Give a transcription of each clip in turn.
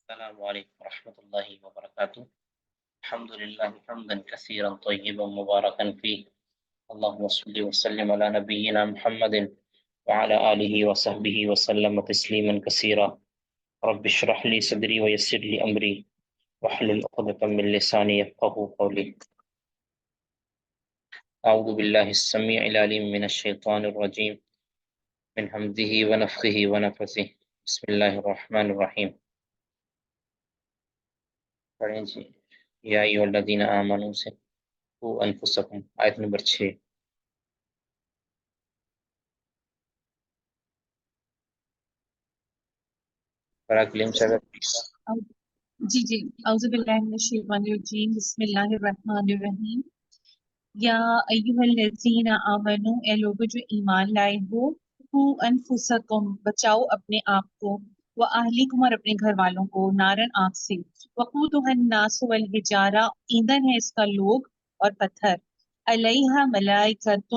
السلام عليكم ورحمة الله وبركاته. الحمد لله حمدا كثيرا طيبا مباركا فيه. اللهم صل وسلم على نبينا محمد وعلى آله وصحبه وسلم تسليما كثيرا. رب اشرح لي صدري ويسر لي أمري واحلل عقدة من لساني يفقهوا قولي. أعوذ بالله السميع العليم من الشيطان الرجيم من همزه ونفخه ونفثه. بسم الله الرحمن الرحيم. پڑھیں جی. یا ایھا الذین آمنوا سے انفسکم، آیت نمبر 6. برا کلیم صاحب. جی جی اعوذ باللہ من الشیطان الرجیم بسم اللہ الرحمن الرحیم یا ایھا الذین آمنو، اے لوگو جو ایمان لائے ہو، قوا انفسکم، بچاؤ اپنے آپ کو، واہلیکم اور اپنے گھر والوں کو، نارن آگ سے، وقودھا الناس والحجارہ، ایندھن ہے اس کا لوگ اور پتھر، علیہا ملائکۃ،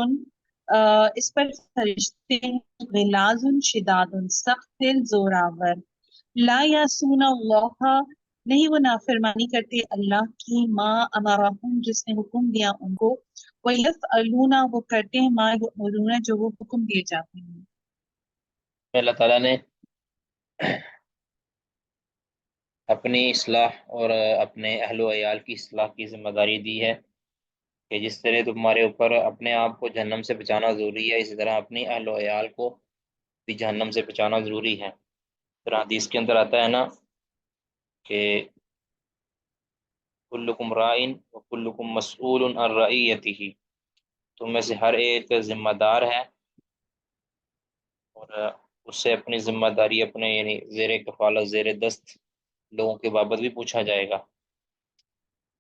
اس پر فرشتے ہیں، غلاظ شداد، سخت دل زوراور، لا یعصون اللہ، نہیں وہ نافرمانی کرتے اللہ کی، ما امرہم، جس نے حکم دیا ان کو، وَيَفْعَلُونَ، وہ کرتے ہیں، ما یؤمرون، جو وہ حکم دیے جاتے ہیں۔ اللہ تعالیٰ نے اپنی اصلاح اور اپنے اہل و عیال کی اصلاح کی ذمہ داری دی ہے کہ جس طرح تمہارے اوپر اپنے آپ کو جہنم سے بچانا ضروری ہے، اسی طرح اپنی اہل و عیال کو بھی جہنم سے بچانا ضروری ہے. پھر حدیث کے اندر آتا ہے نا کہ کلکم رائن و کلکم مسئول عن رعیتہ، تم میں سے ہر ایک ذمہ دار ہے اور اس سے اپنی ذمہ داری اپنے یعنی زیر کفالت زیر دست لوگوں کے بابت بھی پوچھا جائے گا.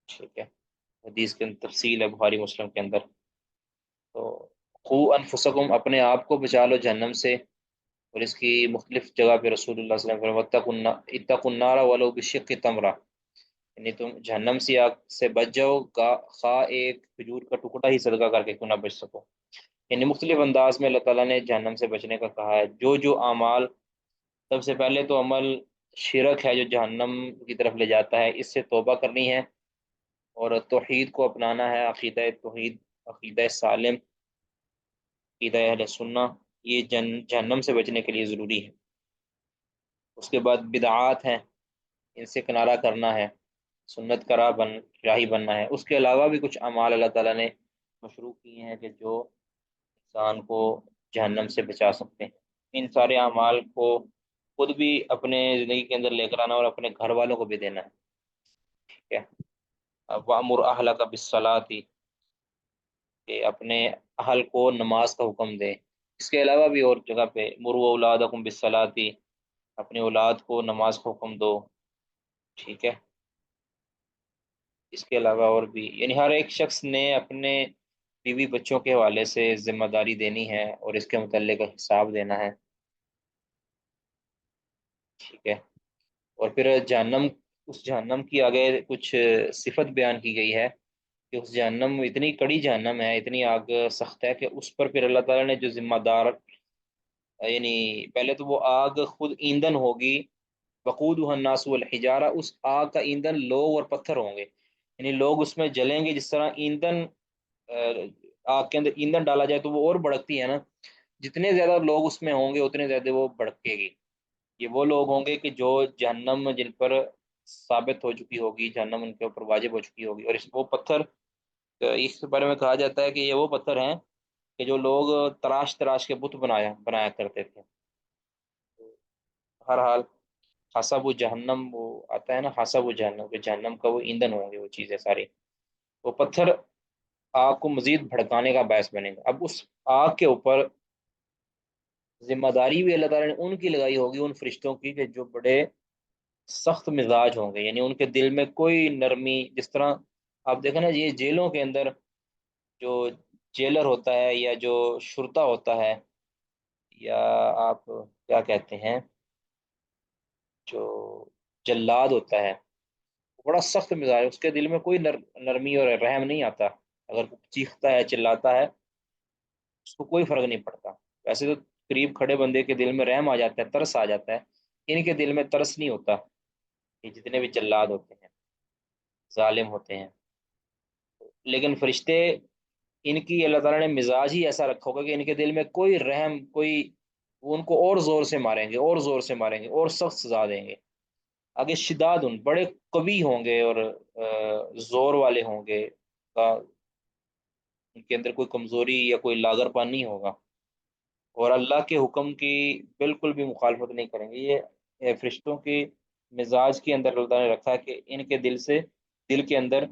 ٹھیک ہے. حدیث کے اندر تفصیل ہے بخاری مسلم کے اندر. تو خو انفسکم، اپنے آپ کو بچا لو جہنم سے. اور اس کی مختلف جگہ پہ رسول اللہ صلی اللہ علیہ وسلم اتقوا النار ولو بشق تمرہ، یعنی تم جہنم سے آگ سے بچ جاؤ خواہ ایک کھجور کا ٹکڑا ہی صدقہ کر کے کیوں نہ بچ سکو. یعنی مختلف انداز میں اللہ تعالیٰ نے جہنم سے بچنے کا کہا ہے. جو اعمال، سب سے پہلے تو عمل شرک ہے جو جہنم کی طرف لے جاتا ہے، اس سے توبہ کرنی ہے اور توحید کو اپنانا ہے، عقیدہ توحید، عقیدہ سالم، عقیدہ اہل سنہ، یہ جہنم سے بچنے کے لیے ضروری ہے. اس کے بعد بدعات ہیں، ان سے کنارہ کرنا ہے، سنت کا راہی بننا ہے. اس کے علاوہ بھی کچھ اعمال اللہ تعالیٰ نے مشروع کیے ہیں کہ جو انسان کو جہنم سے بچا سکتے ہیں. ان سارے اعمال کو خود بھی اپنے زندگی کے اندر لے کر آنا اور اپنے گھر والوں کو بھی دینا ہے. ٹھیک ہے. وَأْمُرْ أَهْلَكَ بِالصَّلَاةِ، کہ اپنے اہل کو نماز کا حکم دے. اس کے علاوہ بھی اور جگہ پہ مُرُوا أَوْلَادَكُمْ بِالصَّلَاةِ، اپنے اولاد کو نماز کا حکم دو. ٹھیک ہے. اس کے علاوہ اور بھی یعنی ہر ایک شخص نے اپنے بیوی بچوں کے حوالے سے ذمہ داری دینی ہے اور اس کے متعلق حساب دینا ہے. ٹھیک ہے. اور پھر جہنم، اس جہنم کی آگے کچھ صفت بیان کی گئی ہے کہ اس جہنم اتنی کڑی جہنم ہے، اتنی آگ سخت ہے کہ اس پر پھر اللہ تعالیٰ نے جو ذمہ دار، یعنی پہلے تو وہ آگ خود ایندھن ہوگی، وقودها الناس والحجارہ، اس آگ کا ایندھن لوگ اور پتھر ہوں گے. یعنی لوگ اس میں جلیں گے، جس طرح ایندھن آگ کے اندر ایندھن ڈالا جائے تو وہ اور بھڑکتی ہے نا، جتنے زیادہ لوگ اس میں ہوں گے اتنے زیادہ وہ بھڑکے گی. یہ وہ لوگ ہوں گے کہ جو جہنم جن پر ثابت ہو چکی ہوگی، جہنم ان کے اوپر واجب ہو چکی ہوگی. اور وہ پتھر، اس بارے میں کہا جاتا ہے کہ یہ وہ پتھر ہیں کہ جو لوگ تراش تراش کے بت بنایا کرتے تھے. ہر حال حسب و جہنم، وہ آتا ہے نا حسب و جہنم، کہ جہنم کا وہ ایندھن ہوں گے وہ چیزیں ساری. وہ پتھر آگ کو مزید بھڑکانے کا باعث بنے گا. اب اس آگ کے اوپر ذمہ داری بھی اللہ تعالیٰ نے ان کی لگائی ہوگی، ان فرشتوں کی، کہ جو بڑے سخت مزاج ہوں گے. یعنی ان کے دل میں کوئی نرمی، جس طرح آپ دیکھیں نا یہ جیلوں کے اندر جو جیلر ہوتا ہے یا جو شرطا ہوتا ہے، یا آپ کیا کہتے ہیں جو جلاد ہوتا ہے، بڑا سخت مزاج ہے، اس کے دل میں کوئی نرمی اور رحم نہیں آتا. اگر چیختا ہے چلاتا ہے اس کو کوئی فرق نہیں پڑتا. ویسے تو قریب کھڑے بندے کے دل میں رحم آ جاتا ہے، ترس آ جاتا ہے، ان کے دل میں ترس نہیں ہوتا. یہ جتنے بھی جلاد ہوتے ہیں، ظالم ہوتے ہیں، لیکن فرشتے، ان کی اللہ تعالیٰ نے مزاج ہی ایسا رکھا ہوگا کہ ان کے دل میں کوئی رحم، کوئی، وہ ان کو اور زور سے ماریں گے، اور زور سے ماریں گے، اور سخت سزا دیں گے. آگے شداد، ان بڑے قوی ہوں گے اور زور والے ہوں گے، ان کے اندر کوئی کمزوری یا کوئی لاغر پان نہیں ہوگا، اور اللہ کے حکم کی بالکل بھی مخالفت نہیں کریں گے. یہ فرشتوں کی مزاج کے اندر اللہ تعالیٰ نے رکھا ہے کہ ان کے دل کے اندر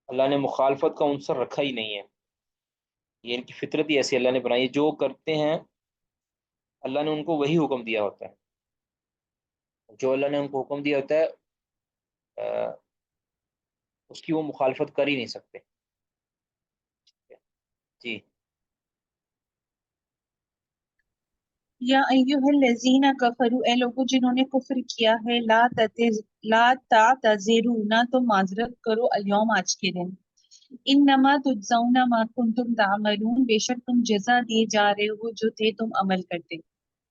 اللہ نے مخالفت کا عنصر رکھا ہی نہیں ہے. یہ ان کی فطرت ہی ایسی اللہ نے بنائی ہے، جو کرتے ہیں اللہ نے ان کو وہی حکم دیا ہوتا ہے، جو اللہ نے ان کو حکم دیا ہوتا ہے اس کی وہ مخالفت کر ہی نہیں سکتے. جی. یا ایھا الذین کفروا، اے لوگوں جنہوں نے کفر کیا ہے، لا تعتذروا، نہ تم معذرت کرو، الیوم، آج کے دن. انما تجزون ما کنتم تعملون، بے شک تم جزا دیے جا رہے ہو جو تھے تم عمل کرتے.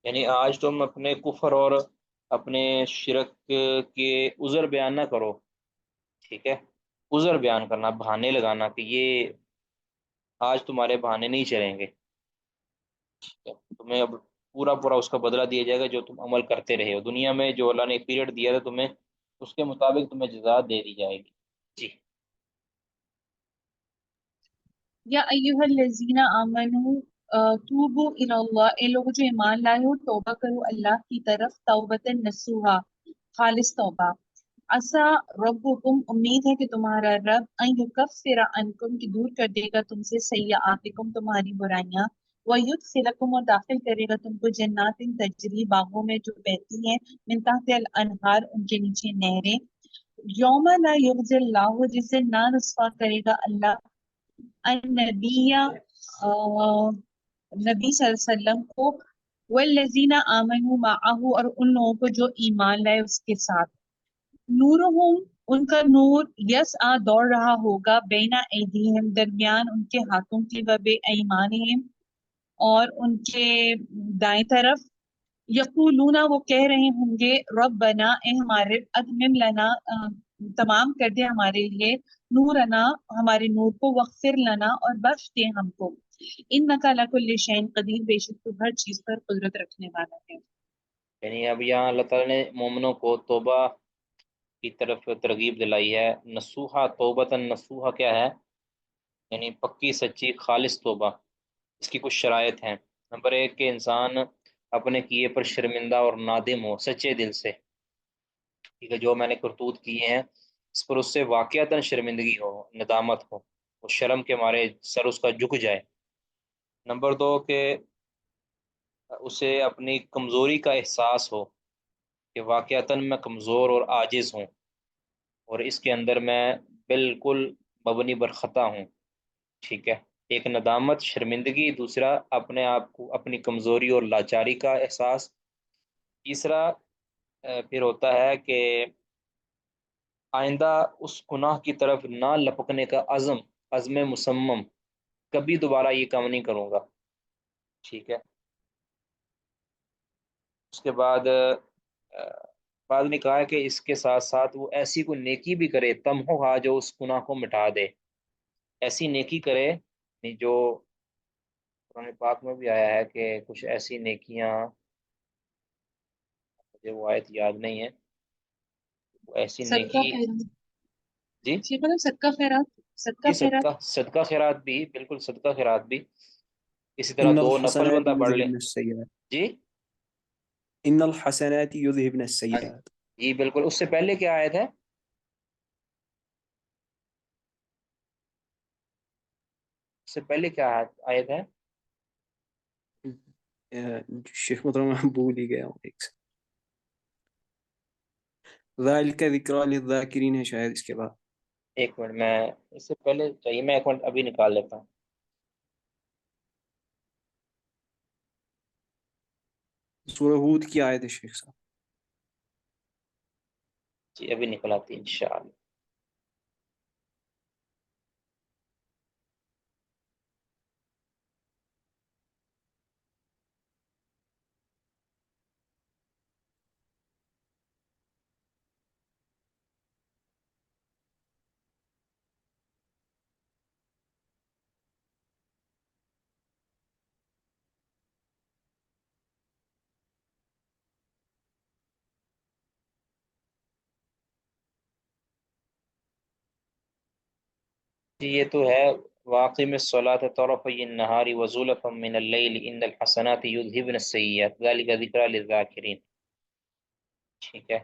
یعنی آج تم اپنے کفر اور اپنے شرک کے عذر بیان نہ کرو، ٹھیک ہے. عذر بیان کرنا، بہانے لگانا کہ یہ آج تمہارے بہانے نہیں چلیں گے. تمہیں اب پورا پورا اس کا بدلہ دیا جائے گا جو تم عمل کرتے رہے ہو دنیا میں. جو اللہ نے ایک پیریڈ دیا تھا تمہیں، اس کے مطابق تمہیں جزا دے دی جائے گی. جی. یا ایھا الذین آمنوا توبوا الی اللہ، اے لوگ جو ایمان لائے ہو توبہ کرو اللہ کی طرف، توبۃ نصوحا، خالص توبہ. عسیٰ ربکم، امید ہے کہ تمہارا رب، ان یکفر عنکم، کہ دور کر دے گا تم سے سیئاتکم، تمہاری برائیاں، ویدخلکم، اور داخل کرے گا تم کو جنات تجری، باغوں میں جو بہتی ہیں، من تحت الانہار، ان کے نیچے نہریں. یوم لا یخزی اللہ، جس دن نہ رسوا کرے گا اللہ النبی، نبی صلی اللہ علیہ وسلم کو، والذین آمنوا معہ، اور ان لوگوں کو جو ایمان لائے اس کے ساتھ. نورہم، ان کا نور، یسعی، دوڑ رہا ہوگا، بین ایدیہم، درمیان ان کے ہاتھوں کی، و بایمانہم، اور ان کے دائیں طرف. یقولون، وہ کہہ رہے ہوں گے، ربنا، اے ہمارے، اتمم لنا، تمام کر دے ہمارے لیے، نورنا، ہمارے نور کو، وغفر لنا، اور بخش دے ہم کو، انک علی کل شیء قدیر، بے شک تو ہر چیز پر قدرت رکھنے والا ہے. یعنی اب یہاں اللہ تعالیٰ نے مومنوں کو توبہ کی طرف ترغیب دلائی ہے. نصوحا، توبۃ نصوحا کیا ہے؟ یعنی پکی سچی خالص توبہ. اس کی کچھ شرائط ہیں. نمبر ایک کہ انسان اپنے کیے پر شرمندہ اور نادم ہو سچے دل سے، ٹھیک ہے. جو میں نے کرتوت کیے ہیں اس پر اس سے واقعتاً شرمندگی ہو، ندامت ہو، وہ شرم کے مارے سر اس کا جھک جائے. نمبر دو کہ اسے اپنی کمزوری کا احساس ہو کہ واقعتاً میں کمزور اور عاجز ہوں، اور اس کے اندر میں بالکل مبنی بر خطا ہوں، ٹھیک ہے. ایک ندامت، شرمندگی. دوسرا اپنے آپ کو، اپنی کمزوری اور لاچاری کا احساس. تیسرا پھر ہوتا ہے کہ آئندہ اس گناہ کی طرف نہ لپکنے کا عزم مصمم، کبھی دوبارہ یہ کام نہیں کروں گا، ٹھیک ہے. اس کے بعد بعد نے کہا ہے کہ اس کے ساتھ ساتھ وہ ایسی کوئی نیکی بھی کرے، تمہا، جو اس گناہ کو مٹا دے. ایسی نیکی کرے جو قرآن پاک میں بھی آیا ہے کہ کچھ ایسی نیکیاں، مجھے وہ آیت یاد نہیں ہے، وہ ایسی صدقہ نیکی. خیرات، جی. صدقہ خیرات، صدقہ جی، خیرات. صدقہ خیرات بھی، بالکل صدقہ خیرات بھی. اسی طرح ان دو نفل الحسنات بندہ پڑھ لے. يذهبن السيئات. جی. ان الحسنات يذهبن ہاں السيئات. جی بالکل. اس سے پہلے کیا آیت ہے؟ اس سے پہلے کیا آیت ہے؟ شیخ محترم بھول ہی گیا ہوں ایک سے. ذالک ذکریٰ للذاکرین ہے شاید اس کے بعد. ایک منٹ، میں اس سے پہلے چاہیے، میں ایک منٹ ابھی نکال لیتا ہوں. سورہ ہود کی آیت ہے شیخ صاحب. جی ابھی نکل آتی ہے انشاءاللہ. یہ تو ہے واقم الصلاۃ طرفی النہار وزلفا من اللیل ان الحسنات یذہبن السیئات ذلک ذکری للذاکرین. ٹھیک ہے.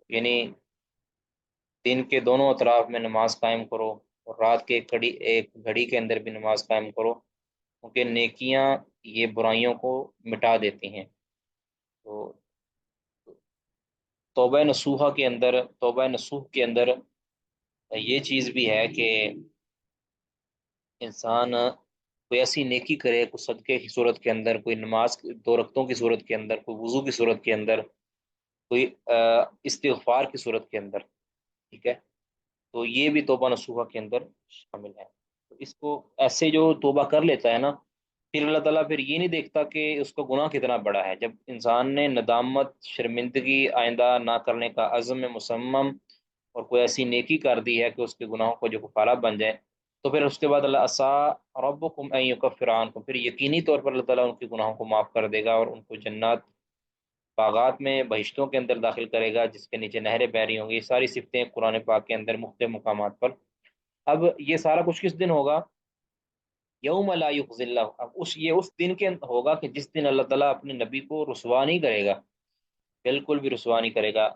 یعنی دن کے دونوں اطراف میں نماز قائم کرو اور رات کے ایک گھڑی کے اندر بھی نماز قائم کرو، کیونکہ نیکیاں یہ برائیوں کو مٹا دیتی ہیں. تو توبہ نصوح کے اندر یہ چیز بھی ہے کہ انسان کوئی ایسی نیکی کرے، کوئی صدقے کی صورت کے اندر، کوئی نماز 2 رکعتوں کی صورت کے اندر، کوئی وضو کی صورت کے اندر، کوئی استغفار کی صورت کے اندر. ٹھیک ہے. تو یہ بھی توبہ نصوحہ کے اندر شامل ہے. تو اس کو ایسے جو توبہ کر لیتا ہے نا، پھر اللہ تعالیٰ پھر یہ نہیں دیکھتا کہ اس کا گناہ کتنا بڑا ہے. جب انسان نے ندامت، شرمندگی، آئندہ نہ کرنے کا عزم مصمم اور کوئی ایسی نیکی کر دی ہے کہ اس کے گناہوں کو جو کفارہ بن جائے، تو پھر اس کے بعد اللہ عسیٰ ربکم ان یکفر عنکم، پھر یقینی طور پر اللہ تعالیٰ ان کے گناہوں کو معاف کر دے گا اور ان کو جنات، باغات میں، بہشتوں کے اندر داخل کرے گا جس کے نیچے نہریں بہہ رہی ہوں گی. یہ ساری صفتیں قرآن پاک کے اندر مختلف مقامات پر. اب یہ سارا کچھ کس دن ہوگا؟ یوم لا یخزی اللہ. اب یہ اس دن کے ہوگا کہ جس دن اللہ تعالیٰ اپنے نبی کو رسوا نہیں کرے گا، بالکل بھی رسوا نہیں کرے گا.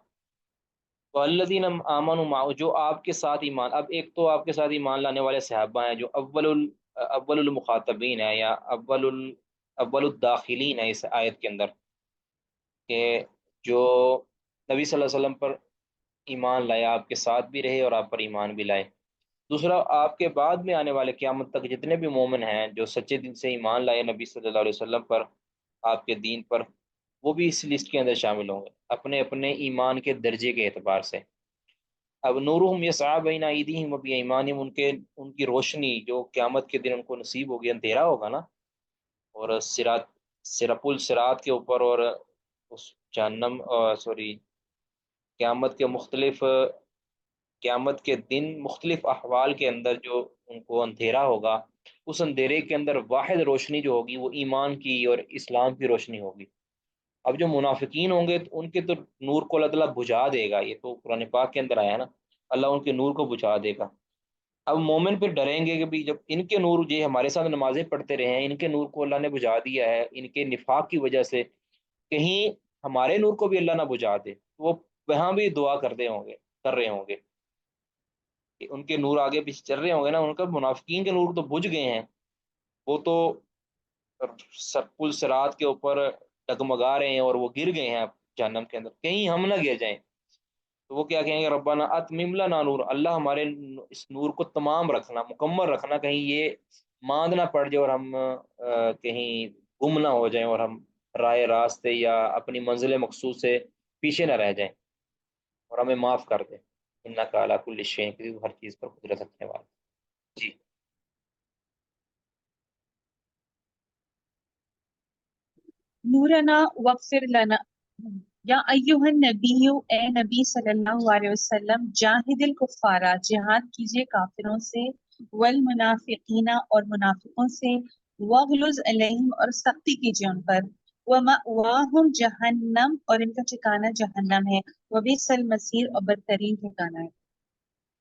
والذین آمنوا معه، جو آپ کے ساتھ ایمان، اب ایک تو آپ کے ساتھ ایمان لانے والے صحابہ ہیں جو اول المخاطبین ہیں یا اول الداخلین ہیں اس آیت کے اندر، کہ جو نبی صلی اللہ علیہ وسلم پر ایمان لائے، آپ کے ساتھ بھی رہے اور آپ پر ایمان بھی لائے. دوسرا، آپ کے بعد میں آنے والے قیامت تک جتنے بھی مومن ہیں جو سچے دل سے ایمان لائے نبی صلی اللہ علیہ وسلم پر، آپ کے دین پر، وہ بھی اس لسٹ کے اندر شامل ہوں گے اپنے اپنے ایمان کے درجے کے اعتبار سے. اب نورہم یسعی بین ایدیہم و بایمانہم، ان کی روشنی جو قیامت کے دن ان کو نصیب ہوگی، اندھیرا ہوگا نا، اور پل صراط کے اوپر، اور اس جہنم قیامت کے دن مختلف احوال کے اندر جو ان کو اندھیرا ہوگا، اس اندھیرے کے اندر واحد روشنی جو ہوگی وہ ایمان کی اور اسلام کی روشنی ہوگی. اب جو منافقین ہوں گے ان کے تو نور کو اللہ تعالیٰ بجھا دے گا، یہ تو قرآن پاک کے اندر آیا نا، اللہ ان کے نور کو بجھا دے گا. اب مومن پھر ڈریں گے کہ بھی جب ان کے نور جو ہمارے ساتھ نمازیں پڑھتے رہے ہیں، ان کے نور کو اللہ نے بجھا دیا ہے ان کے نفاق کی وجہ سے، کہیں ہمارے نور کو بھی اللہ نہ بجھا دے. وہ وہاں بھی دعا کر رہے ہوں گے کہ ان کے نور آگے پیچھے چل رہے ہوں گے نا. ان کا منافقین کے نور تو بجھ گئے ہیں، وہ تو پل صراط کے اوپر ڈگمگا رہے ہیں اور وہ گر گئے ہیں جہنم کے اندر، کہیں ہم نہ گر جائیں. تو وہ کیا کہیں گے؟ ربنا اتمم لنا نور، اللہ ہمارے اس نور کو تمام رکھنا، مکمل رکھنا، کہیں یہ ماند نہ پڑ جائے اور ہم کہیں گم نہ ہو جائیں اور ہم رائے راستے یا اپنی منزل مقصود سے پیچھے نہ رہ جائیں، اور ہمیں معاف کر دے. انک علی کل شیء قدیر، ہر چیز پر قدرت رکھنے والا. جی. نورنا وغفر لنا یا ایوہ النبی، اے نبی صلی اللہ علیہ وسلم، جاہد الکفارہ، جہاد کیجئے کافروں سے، والمنافقین، اور منافقوں سے، وغلظ علیہم، اور سختی کیجئے ان پر، ومأواہم جہنم، اور ان کا ٹھکانہ جہنم ہے، وبئس المصیر، اور بدترین ٹھکانہ ہے.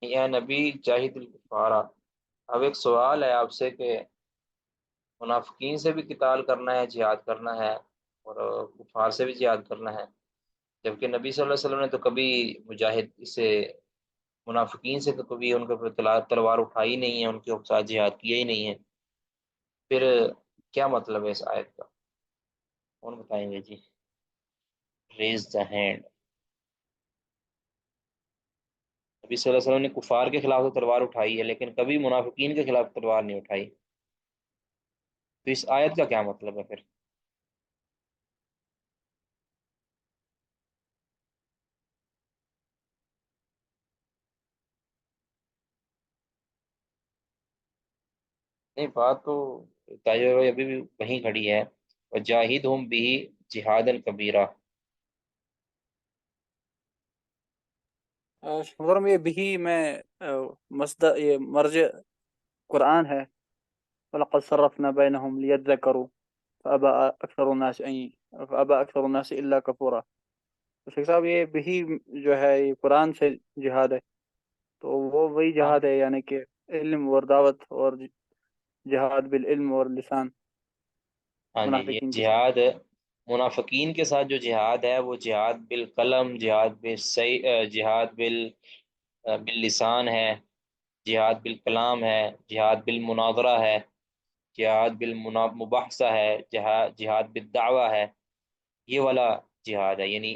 یا نبی جاہد الکفارہ. اب ایک سوال ہے آپ سے کہ منافقین سے بھی قتال کرنا ہے، جہاد کرنا ہے، اور کفار سے بھی جہاد کرنا ہے، جبکہ نبی صلی اللہ علیہ وسلم نے تو کبھی منافقین سے تو کبھی ان کے اوپر تلوار اٹھائی نہیں ہے، ان کے ساتھ جہاد کیا ہی نہیں ہے. پھر کیا مطلب ہے اس آیت کا؟ کون بتائیں گے جی؟ Raise the hand. نبی صلی اللہ علیہ وسلم نے کفار کے خلاف تو تلوار اٹھائی ہے لیکن کبھی منافقین کے خلاف تلوار نہیں اٹھائی. تو اس آیت کا کیا مطلب ہے پھر؟ نہیں، بات تو تاجر ابھی بھی وہیں کھڑی ہے، وجاہدہم بھی جہاد کبیرہ. محترم یہ بھی میں مصدر، یہ مرجع قرآن ہے، وَلَقَدْ صَرَّفْنَا بَيْنَهُمْ لِيَذَّكَّرُوا فَأَبَى أَكْثَرُ النَّاسِ إِلَّا كَفُورًا. تو شیخ صاحب یہ بھی جو ہے یہ قرآن سے جہاد ہے، تو وہ وہی ہاں جہاد ہے یعنی کہ علم اور دعوت اور جہاد بالعلم اور لسان ہاں جی، یہ منافقین کے ساتھ؟ جہاد منافقین کے ساتھ جو جہاد ہے وہ جہاد بالقلم، جہاد باللسان ہے، جہاد بالکلام ہے، جہاد بالمناظرہ ہے، جہاد بالمباحثہ ہے، جہاد بالدعوہ ہے، یہ والا جہاد ہے، یعنی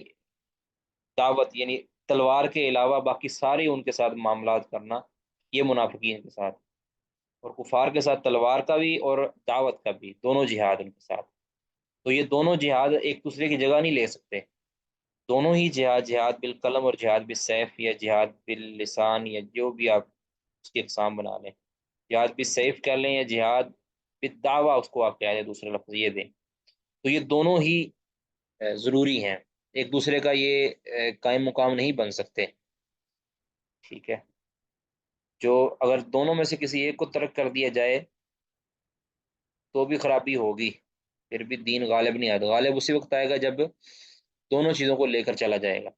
دعوت، یعنی تلوار کے علاوہ باقی سارے ان کے ساتھ معاملات کرنا، یہ منافقین کے ساتھ، اور کفار کے ساتھ تلوار کا بھی اور دعوت کا بھی، دونوں جہاد ان کے ساتھ۔ تو یہ دونوں جہاد ایک دوسرے کی جگہ نہیں لے سکتے، دونوں ہی جہاد، جہاد بالقلم اور جہاد بالسیف، یا جہاد باللسان، یا جو بھی آپ اس کی اقسام بنا لیں، جہاد بالسیف کہہ لیں یا جہاد بالدعوہ اس کو آپ کہہ دیں، دوسرے لفظ یہ دیں، تو یہ دونوں ہی ضروری ہیں، ایک دوسرے کا یہ قائم مقام نہیں بن سکتے، ٹھیک ہے؟ جو اگر دونوں میں سے کسی ایک کو ترک کر دیا جائے تو بھی خرابی ہوگی، پھر بھی دین غالب نہیں آتا، غالب اسی وقت آئے گا جب دونوں چیزوں کو لے کر چلا جائے گا۔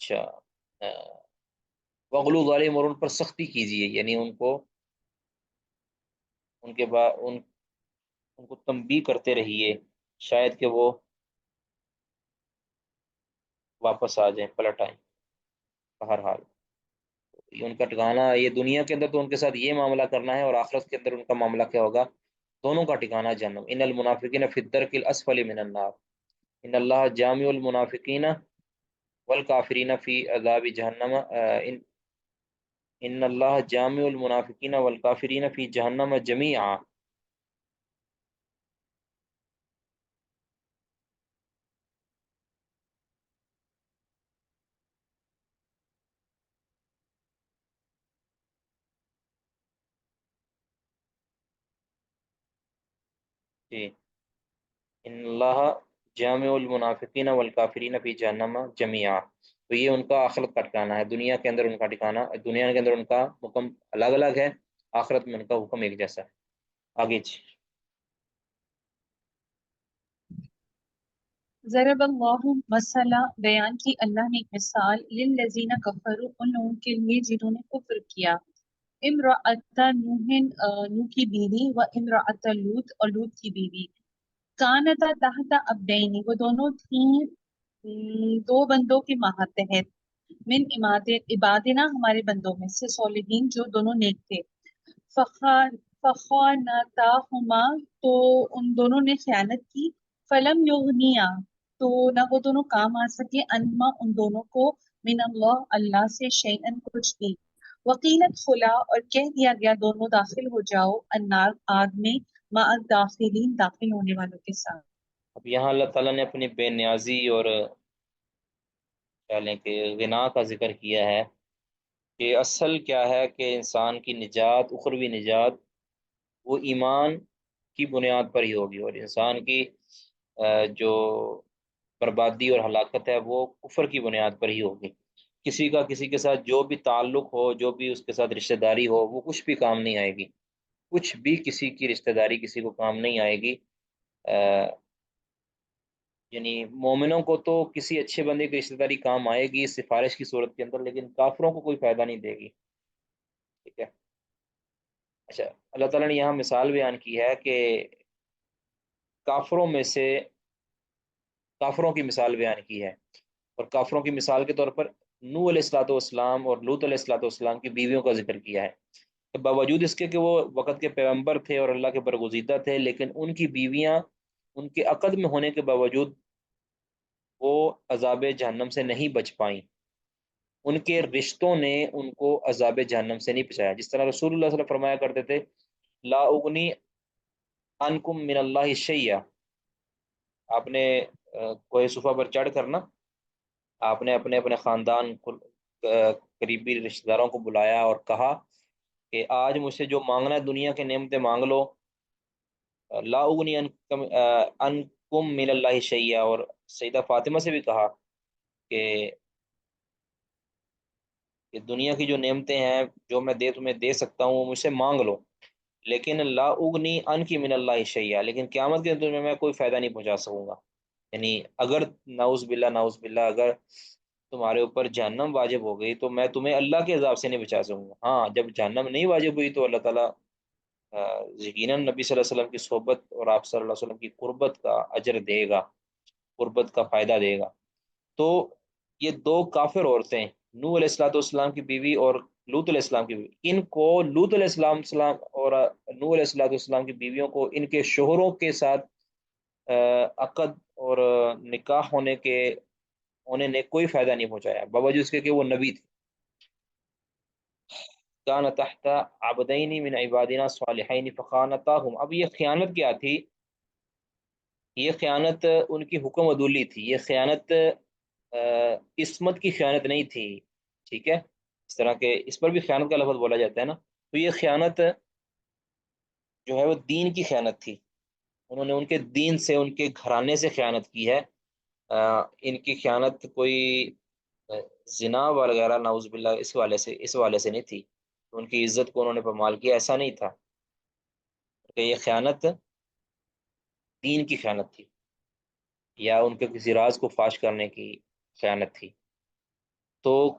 اچھا، وغلوظ علیہم، اور ان پر سختی کیجیے، یعنی ان کو ان کے بعد ان کو تنبیہ کرتے رہیے، شاید کہ وہ واپس آ جائیں، پلٹ آئیں۔ بہرحال یہ ان کا ٹھکانہ، یہ دنیا کے اندر تو ان کے ساتھ یہ معاملہ کرنا ہے، اور آخرت کے اندر ان کا معاملہ کیا ہوگا؟ دونوں کا ٹھکانہ جہنم۔ ان المنافقین فی الدرک الاسفل من النار، ان اللہ جامع المنافقین والکافرین فی عذاب جہنم، ان اللہ جامع المنافقین والکافرین فی جہنم جمیعا۔ جی، ان اللہ جامع المنافقین والکافرین فی جہنم جمیعا، تو یہ ان کا آخرت کا ٹھکانہ ہے، دنیا کے اندر ان کا ٹھکانہ، دنیا کے اندر ان کا حکم الگ الگ ہے، آخرت میں ان کا حکم ایک جیسا ہے۔ آگے جی۔ ضرب اللہ مسئلہ، بیان کی اللہ نے ایک مثال، للذین کفروا، ان لوگوں کے لیے جنہوں نے کفر کیا، امرأۃ نوح، نوح کی بیوی، و امرأۃ لوط، اور لوط کی بیوی، کانتا تحت عبدین، وہ دونوں تھیں دو بندوں کے ماتحت، من عبادنا، ہمارے بندوں میں سے، صالحین جو دونوں نیک تھے، فخانتاہما، تو ان دونوں نے خیانت کی، فلم یغنیا، تو نہ وہ دونوں کام آ سکے، انما ان دونوں کو، من اللہ، اللہ سے، شیئن کچھ بھی، وقیلت خلا، اور کہہ دیا گیا دونوں داخل ہو جاؤ، النار، آگ میں، مع الداخلین، داخل ہونے والوں کے ساتھ۔ اب یہاں اللہ تعالیٰ نے اپنی بے نیازی اور کہہ لیں کہ غنا کا ذکر کیا ہے، کہ اصل کیا ہے کہ انسان کی نجات، اخروی نجات، وہ ایمان کی بنیاد پر ہی ہوگی، اور انسان کی جو بربادی اور ہلاکت ہے وہ کفر کی بنیاد پر ہی ہوگی۔ کسی کا کسی کے ساتھ جو بھی تعلق ہو، جو بھی اس کے ساتھ رشتہ داری ہو، وہ کچھ بھی کام نہیں آئے گی، کچھ بھی کسی کی رشتہ داری کسی کو کام نہیں آئے گی۔ یعنی مومنوں کو تو کسی اچھے بندے کی رشتہ داری کام آئے گی سفارش کی صورت کے اندر، لیکن کافروں کو کوئی فائدہ نہیں دے گی، ٹھیک ہے؟ اچھا، اللہ تعالیٰ نے یہاں مثال بیان کی ہے کہ کافروں میں سے، کافروں کی مثال بیان کی ہے، اور کافروں کی مثال کے طور پر نوح علیہ الصلوۃ والسلام اور لوط علیہ الصلوۃ والسلام کی بیویوں کا ذکر کیا ہے، کہ باوجود اس کے کہ وہ وقت کے پیغمبر تھے اور اللہ کے برگزیدہ تھے، لیکن ان کی بیویاں ان کے عقد میں ہونے کے باوجود وہ عذاب جہنم سے نہیں بچ پائیں، ان کے رشتوں نے ان کو عذاب جہنم سے نہیں بچایا، جس طرح رسول اللہ صلی اللہ علیہ وسلم فرمایا کرتے تھے، لا اغنی عنکم من اللہ شیئا، آپ نے کوہ صفا پر چڑھ کر نا، آپ نے اپنے اپنے خاندان کو، قریبی رشتہ داروں کو بلایا اور کہا کہ آج مجھ سے جو مانگنا ہے دنیا کے نعمتیں مانگ لو، لا اغنی عنکم من اللہ شیئا، اور سیدہ فاطمہ سے بھی کہا کہ دنیا کی جو نعمتیں ہیں جو میں تمہیں دے سکتا ہوں وہ مجھ سے مانگ لو، لیکن لا اغنی ان کی من اللہ شیئا، لیکن قیامت کے دن میں کوئی فائدہ نہیں پہنچا سکوں گا۔ یعنی اگر نعوذ باللہ اگر تمہارے اوپر جہنم واجب ہو گئی تو میں تمہیں اللہ کے عذاب سے نہیں بچا سکوں گا. ہاں جب جہنم نہیں واجب ہوئی تو اللہ تعالیٰ یقیناً نبی صلی اللہ علیہ وسلم کی صحبت اور آپ صلی اللہ علیہ وسلم کی قربت کا اجر دے گا، قربت کا فائدہ دے گا. تو یہ دو کافر عورتیں، نوح علیہ السلاۃ والسلام کی بیوی اور لوط علیہ السلام کی بیوی، ان کو لوط علیہ السلام اور نوح علیہ السلاۃ والسلام کی بیویوں کو ان کے شوہروں کے ساتھ عقد اور نکاح ہونے نے کوئی فائدہ نہیں پہنچایا، باوجود اس کے کہ وہ نبی تھے. کان تحت عبدین من عبادنا صالحین فخانتاہم. اب یہ خیانت کیا تھی؟ یہ خیانت ان کی حکم عدولی تھی، یہ خیانت عصمت کی خیانت نہیں تھی. ٹھیک ہے، اس طرح کے اس پر بھی خیانت کا لفظ بولا جاتا ہے نا. تو یہ خیانت جو ہے وہ دین کی خیانت تھی. انہوں نے ان کے دین سے، ان کے گھرانے سے خیانت کی ہے. ان کی خیانت کوئی زنا وغیرہ نعوذ باللہ اس والے سے نہیں تھی. ان کی عزت کو انہوں نے پامال کیا، ایسا نہیں تھا کہ یہ خیانت دین کی خیانت تھی یا ان کے کسی راز کو فاش کرنے کی خیانت تھی. تو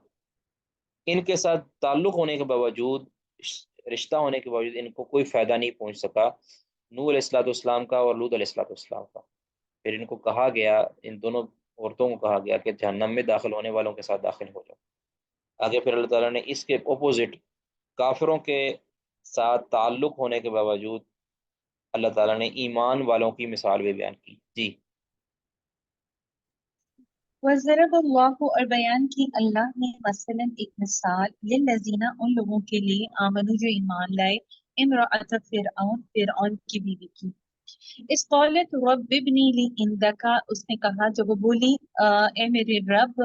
ان کے ساتھ تعلق ہونے کے باوجود، رشتہ ہونے کے باوجود ان کو کوئی فائدہ نہیں پہنچ سکا، نوح علیہ السلاۃ والسلام کا اور لوط علیہ السلاۃ والسلام کا. پھر ان کو کہا گیا، ان دونوں عورتوں کو کہا گیا کہ جہنم میں داخل ہونے والوں کے ساتھ داخل ہو جاؤ. آگے پھر اللہ تعالیٰ نے اس کے اپوزٹ کافروں کے ساتھ تعلق ہونے کے باوجود اللہ تعالیٰ نے ایمان والوں کی مثال بھی بیان کی. جی وَضَرَبَ اللَّهُ، اور بیان کی اللہ نے، مثلا ایک مثال، للذین ان لوگوں کے لیے، آمنو جو ایمان لائے، امرأۃ فرعون کی بیوی کی. اس قالت رب ابنی لی عندک، اس نے کہا جب وہ بولی اے میرے رب،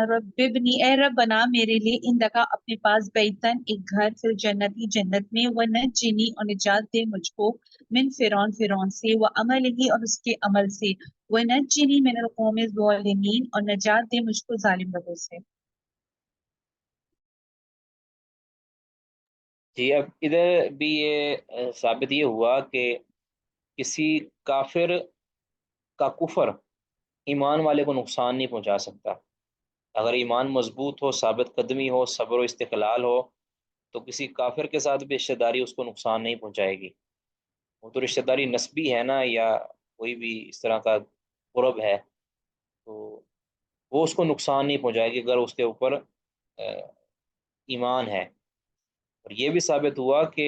رب ابنی، اے رب بنا میرے لیے، عندک اپنے پاس، بیتن ایک گھر، پھر جنتی جنت میں، ونجنی اور نجات دے مجھ کو، من فرعون سے، وعملہ اور اس کے عمل سے، ونجنی من القوم الظالمین اور نجات دے مجھ کو ظالم لوگوں سے. جی. اب ادھر بھی یہ ثابت یہ ہوا کہ کسی کافر کا کفر ایمان والے کو نقصان نہیں پہنچا سکتا. اگر ایمان مضبوط ہو، ثابت قدمی ہو، صبر و استقلال ہو، تو کسی کافر کے ساتھ بھی رشتہ داری اس کو نقصان نہیں پہنچائے گی. وہ تو رشتہ داری نسبی ہے نا، یا کوئی بھی اس طرح کا قرب ہے، تو وہ اس کو نقصان نہیں پہنچائے گی اگر اس کے اوپر ایمان ہے. اور یہ بھی ثابت ہوا کہ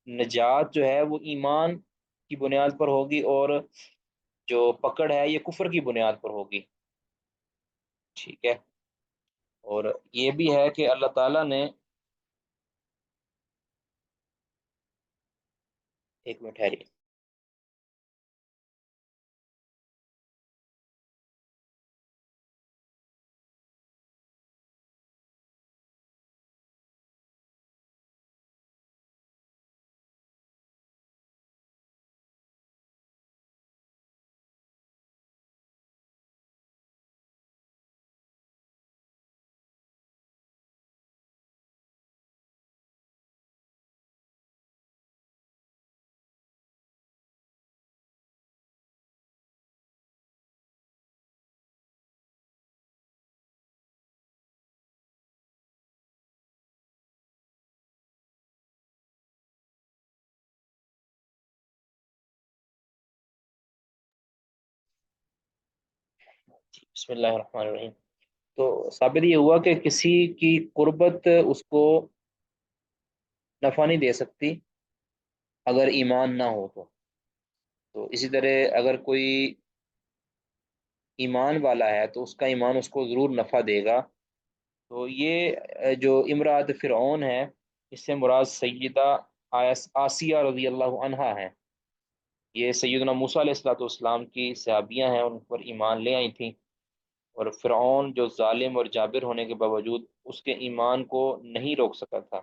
نجات جو ہے وہ ایمان کی بنیاد پر ہوگی، اور جو پکڑ ہے یہ کفر کی بنیاد پر ہوگی. ٹھیک ہے. اور یہ بھی ہے کہ اللہ تعالیٰ نے، ایک منٹ ٹھہریے. بسم اللہ الرحمن الرحیم. تو ثابت یہ ہوا کہ کسی کی قربت اس کو نفع نہیں دے سکتی اگر ایمان نہ ہو تو اسی طرح اگر کوئی ایمان والا ہے تو اس کا ایمان اس کو ضرور نفع دے گا. تو یہ جو امراۃ فرعون ہے، اس سے مراد سیدہ آسیہ رضی اللہ عنہا ہے. یہ سیدنا موسیٰ علیہ الصلوۃ والسلام کی صحابیاں ہیں، ان پر ایمان لے آئی تھیں. اور فرعون جو ظالم اور جابر ہونے کے باوجود اس کے ایمان کو نہیں روک سکا تھا.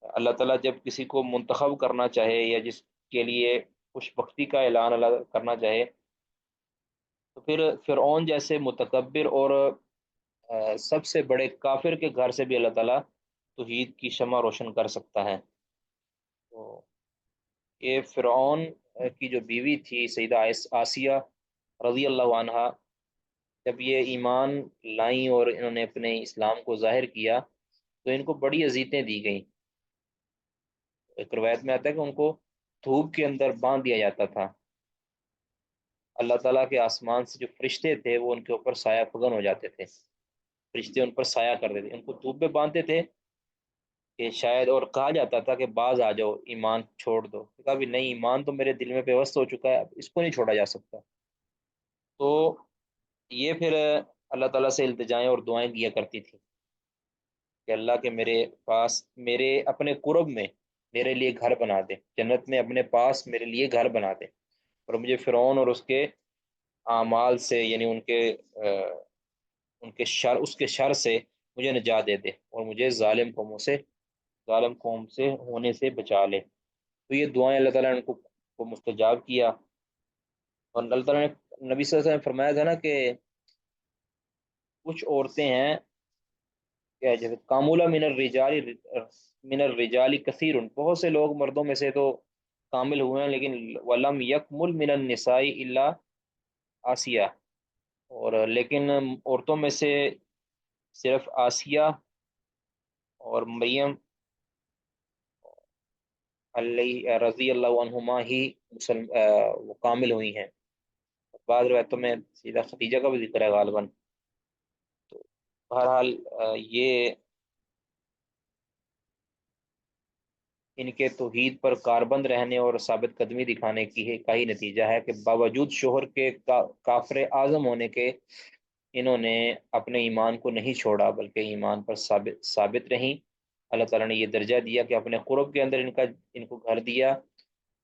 اللہ تعالیٰ جب کسی کو منتخب کرنا چاہے یا جس کے لیے خوش بختی کا اعلان اللہ کرنا چاہے، تو پھر فرعون جیسے متکبر اور سب سے بڑے کافر کے گھر سے بھی اللہ تعالیٰ توحید کی شمع روشن کر سکتا ہے. تو یہ فرعون کی جو بیوی تھی سیدہ آسیہ رضی اللہ عنہا، جب یہ ایمان لائیں اور انہوں نے اپنے اسلام کو ظاہر کیا تو ان کو بڑی اذیتیں دی گئیں۔ ایک روایت میں آتا ہے کہ ان کو دھوپ کے اندر باندھ دیا جاتا تھا، اللہ تعالیٰ کے آسمان سے جو فرشتے تھے وہ ان کے اوپر سایہ فگن ہو جاتے تھے، فرشتے ان پر سایہ کرتے تھے، ان کو دھوپ میں باندھتے تھے کہ شاید، اور کہا جاتا تھا کہ باز آ جاؤ ایمان چھوڑ دو، کہا بھی نہیں، ایمان تو میرے دل میں پیوست ہو چکا ہے، اب اس کو نہیں چھوڑا جا سکتا۔ تو یہ پھر اللہ تعالیٰ سے التجائیں اور دعائیں کیا کرتی تھی کہ اللہ کے میرے پاس، میرے اپنے قرب میں میرے لیے گھر بنا دے، جنت میں اپنے پاس میرے لیے گھر بنا دے، اور مجھے فرعون اور اس کے اعمال سے، یعنی ان کے شر، اس کے شر سے مجھے نجات دے دے، اور مجھے ظالم قوم سے ہونے سے بچا لے۔ تو یہ دعائیں اللہ تعالیٰ نے ان کو مستجاب کیا، اور اللہ تعالیٰ نے نبی صلی اللہ علیہ وسلم نے فرمایا تھا نا کہ کچھ عورتیں ہیں کہ جیسے کامولہ من الرجال کثیر، بہت سے لوگ مردوں میں سے تو کامل ہوئے ہیں، لیکن ولم یکمل من النساء الا آسیہ، اور لیکن عورتوں میں سے صرف آسیہ اور مریم علیہ رضی اللہ عنہما ہی وہ کامل ہوئی ہیں۔ بعض روایتوں میں سیدہ خدیجہ کا بھی ذکر ہے غالباً۔ تو بہرحال یہ ان کے توحید پر کاربند رہنے اور ثابت قدمی دکھانے کا ہی نتیجہ ہے کہ باوجود شوہر کے کافر اعظم ہونے کے انہوں نے اپنے ایمان کو نہیں چھوڑا، بلکہ ایمان پر ثابت رہیں۔ اللہ تعالیٰ نے یہ درجہ دیا کہ اپنے قرب کے اندر ان کو گھر دیا،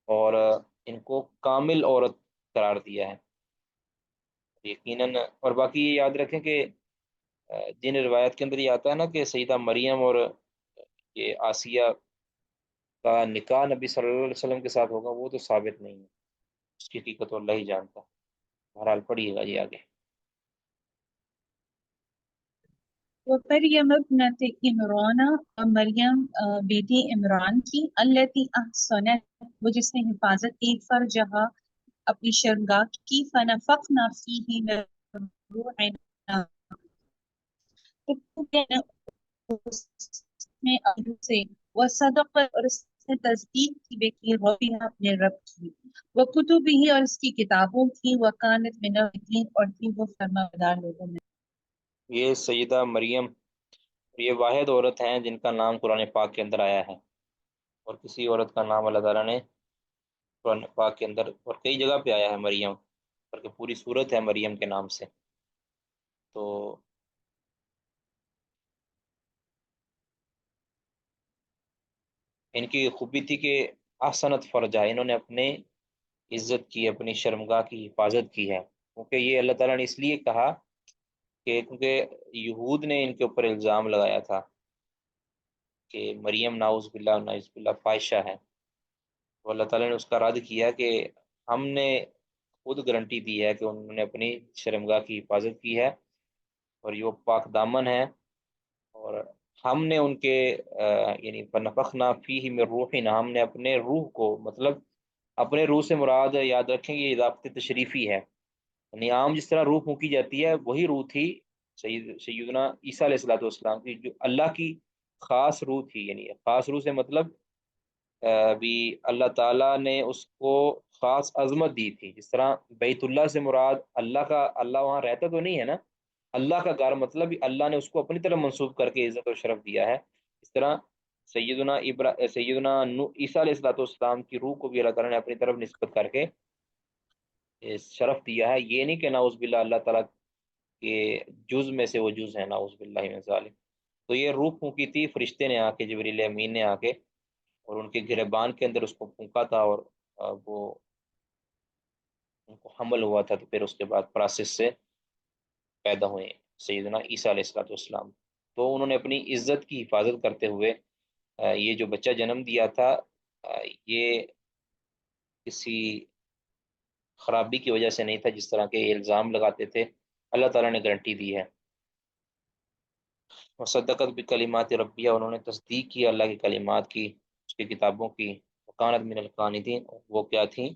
اور ان کو کامل عورت قرار دیا ہے یقیناً۔ اور باقی یہ یاد رکھیں کہ جن روایت کے اندر یہ آتا ہے نا کہ سیدہ مریم اور یہ آسیہ کا نکاح نبی صلی اللہ علیہ وسلم کے ساتھ ہوگا، وہ تو ثابت نہیں ہے، اس کی حقیقت تو اللہ ہی جانتا ہے۔ بہرحال پڑھیے گا یہ آگے۔ ومریم ابنت عمران، اور مریم بیٹی عمران کی، التی احصنت، وہ جس نے حفاظت کی، فرجہا، اپنی شرمگاہ کی، فنفخنا فیہ من روحنا، اس میں ابو سے، وصدق، اور اس نے تصدیق کی، بے ربها، اپنے رب کی، وکتبہ، اور اس کی کتابوں کی، وکانت من الدین، اور تھی وہ فرمانبردار لوگوں میں۔ یہ سیدہ مریم، یہ واحد عورت ہیں جن کا نام قرآن پاک کے اندر آیا ہے، اور کسی عورت کا نام اللہ تعالیٰ نے قرآن پاک کے اندر اور کئی جگہ پہ آیا ہے مریم، بلکہ پوری صورت ہے مریم کے نام سے۔ تو ان کی خوبی تھی کہ احسنت فرجہ، انہوں نے اپنے عزت کی، اپنی شرمگاہ کی حفاظت کی ہے، کیونکہ یہ اللہ تعالیٰ نے اس لیے کہا کہ کیونکہ یہود نے ان کے اوپر الزام لگایا تھا کہ مریم نعوذ باللہ فاحشہ ہے، تو اللہ تعالیٰ نے اس کا رد کیا کہ ہم نے خود گارنٹی دی ہے کہ انہوں نے اپنی شرمگاہ کی حفاظت کی ہے، اور یہ پاک دامن ہے، اور ہم نے ان کے یعنی فنفخنا فیہ من روحنا، ہم نے اپنے روح کو، مطلب اپنے روح سے مراد یاد رکھیں یہ اضافت تشریفی ہے، یعنی عام جس طرح روح پھونکی جاتی ہے وہی روح تھی سیدنا عیسیٰ علیہ السلام کی، جو اللہ کی خاص روح تھی، یعنی خاص روح سے مطلب بھی اللہ تعالیٰ نے اس کو خاص عظمت دی تھی، جس طرح بیت اللہ سے مراد اللہ وہاں رہتا تو نہیں ہے نا، اللہ کا گھر، مطلب اللہ نے اس کو اپنی طرف منسوب کر کے عزت و شرف دیا ہے۔ اس طرح سیدنا عیسیٰ علیہ السلام کی روح کو بھی اللہ تعالیٰ نے اپنی طرف نسبت کر کے شرف دیا ہے۔ یہ نہیں کہ نعوذ باللہ اللہ تعالیٰ کے جز میں سے وہ جز ہے، نعوذ باللہ من ذالک۔ تو یہ روح پھونکی تھی، فرشتے نے آ کے، جبریل امین نے آ کے، اور ان کے گریبان کے اندر اس کو پھونکا تھا، اور وہ ان کو حمل ہوا تھا، تو پھر اس کے بعد پراسس سے پیدا ہوئے سیدنا عیسیٰ علیہ السلام۔ تو انہوں نے اپنی عزت کی حفاظت کرتے ہوئے یہ جو بچہ جنم دیا تھا، یہ کسی خرابی کی وجہ سے نہیں تھا جس طرح کے الزام لگاتے تھے، اللہ تعالیٰ نے گارنٹی دی ہے۔ وصدقت بکلمات ربیہ، انہوں نے تصدیق کی اللہ کی کلمات کی، اس کی کتابوں کی، وکانت من القانتین، وہ کیا تھیں؟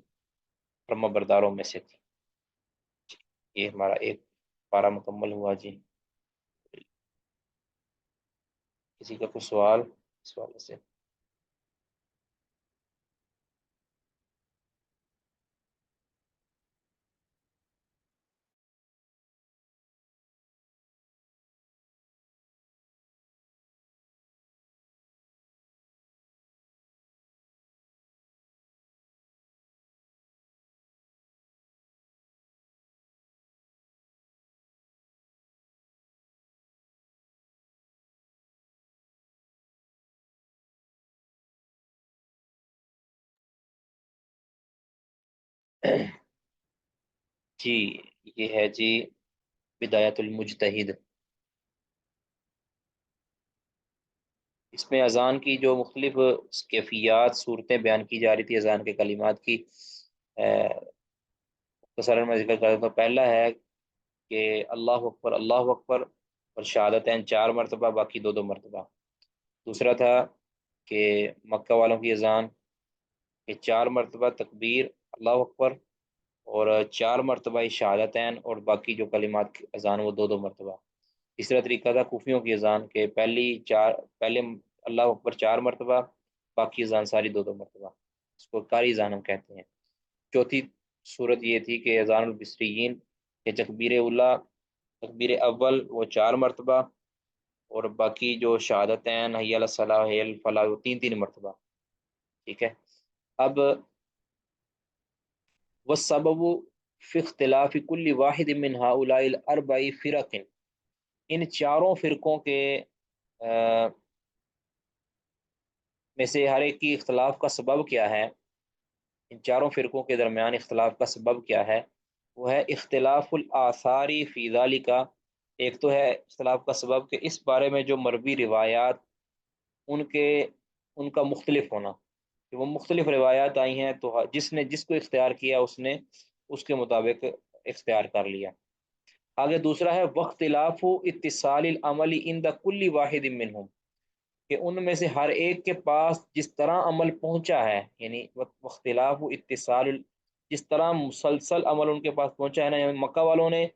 فرما برداروں میں سے تھی۔ یہ ہمارا ایک پارہ مکمل ہوا جی۔ کسی کا کوئی سوال اس حوالے سے؟ جی یہ ہے جی بدایت المجتہد۔ اس میں اذان کی جو مختلف کیفیات صورتیں بیان کی جا رہی تھی اذان کے کلمات کی، مختصراً میں ذکر کر دیتا ہوں۔ پہلا ہے کہ اللہ اکبر اور شہادتین 4 مرتبہ، باقی 2 مرتبہ۔ دوسرا تھا کہ مکہ والوں کی اذان کہ 4 مرتبہ تکبیر اللہ اکبر اور 4 مرتبہ شہادتین، اور باقی جو کلمات کی اذان وہ 2 مرتبہ۔ تیسرا طریقہ تھا کوفیوں کی اذان کہ پہلے اللہ اکبر 4 مرتبہ، باقی اذان ساری 2 مرتبہ، اس کو قاری اذان ہم کہتے ہیں۔ چوتھی صورت یہ تھی کہ اذان البصریین کہ تکبیر اول وہ 4 مرتبہ، اور باقی جو شہادتین حی علی الصلاۃ حی علی الفلاح وہ 3 مرتبہ۔ ٹھیک ہے۔ اب والسبب فی اختلاف کل واحد من هؤلاء الاربع فرق، ان 4 فرقوں کے میں سے ہر ایک کی اختلاف کا سبب کیا ہے، ان 4 فرقوں کے درمیان اختلاف کا سبب کیا ہے؟ وہ ہے اختلاف الآثار فی ذالک۔ ایک تو ہے اختلاف کا سبب کہ اس بارے میں جو مروی روایات ان کا مختلف ہونا، کہ وہ مختلف روایات آئی ہیں تو جس کو اختیار کیا اس نے اس کے مطابق اختیار کر لیا۔ آگے دوسرا ہے واختلاف اتصال العمل عند کل واحد منہم، کہ ان میں سے ہر ایک کے پاس جس طرح عمل پہنچا ہے، یعنی اختلاف اتصال جس طرح مسلسل عمل ان کے پاس پہنچا ہے نا، یعنی مکہ والوں نے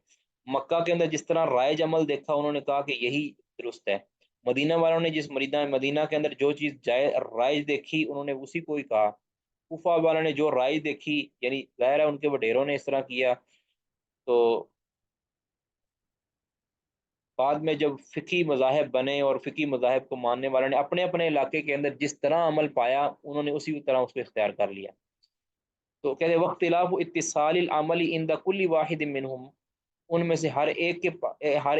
مکہ کے اندر جس طرح رائج عمل دیکھا انہوں نے کہا کہ یہی درست ہے، مدینہ والوں نے جس مدینہ کے اندر جو چیز رائج دیکھی انہوں نے اسی کو ہی کہا، کوفہ والوں نے جو رائج دیکھی، یعنی ظاہر ہے ان کے وڈیروں نے اس طرح کیا۔ تو بعد میں جب فقہی مذاہب بنے اور فقہی مذاہب کو ماننے والوں نے اپنے اپنے علاقے کے اندر جس طرح عمل پایا انہوں نے اسی طرح اس کو اختیار کر لیا۔ تو کہتے ہیں واختلاف اتصال العمل عند کل واحد منہم، ان میں سے ہر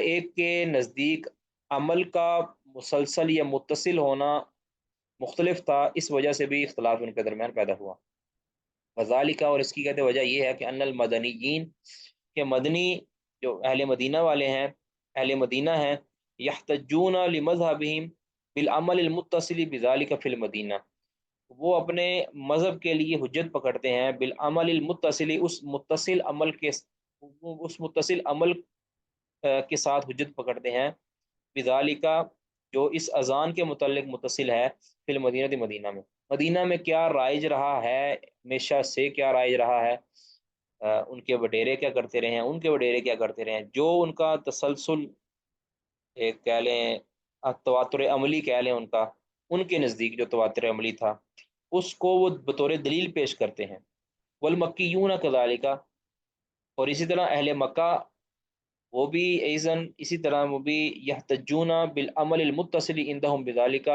ایک کے نزدیک عمل کا مسلسل یا متصل ہونا مختلف تھا، اس وجہ سے بھی اختلاف ان کے درمیان پیدا ہوا۔ وذالک، اور اس کی کہتے وجہ یہ ہے کہ ان المدنیین، کہ مدنی جو اہل مدینہ والے ہیں، اہل مدینہ ہیں، یحتجون لمذہبہم بالعمل المتصل بذالک فی المدینہ، وہ اپنے مذہب کے لیے حجت پکڑتے ہیں بالعمل المتصل، اس متصل عمل کے ساتھ حجت پکڑتے ہیں، بذالک جو اس اذان کے متعلق متصل ہے، فی المدینہ مدینہ میں، مدینہ میں کیا رائج رہا ہے، ہمیشہ سے کیا رائج رہا ہے، ان کے وڈیرے کیا کرتے رہے ہیں، ان کے وڈیرے کیا کرتے رہے ہیں، جو ان کا تسلسل ایک کہہ لیں تواتر عملی کہہ لیں ان کے نزدیک جو تواتر عملی تھا اس کو وہ بطور دلیل پیش کرتے ہیں۔ والمکیون کذالک، اور اسی طرح اہل مکہ وہ بھی ایزن اسی طرح وہ بھی یحتجون بالعمل المتصل عندهم بذالک،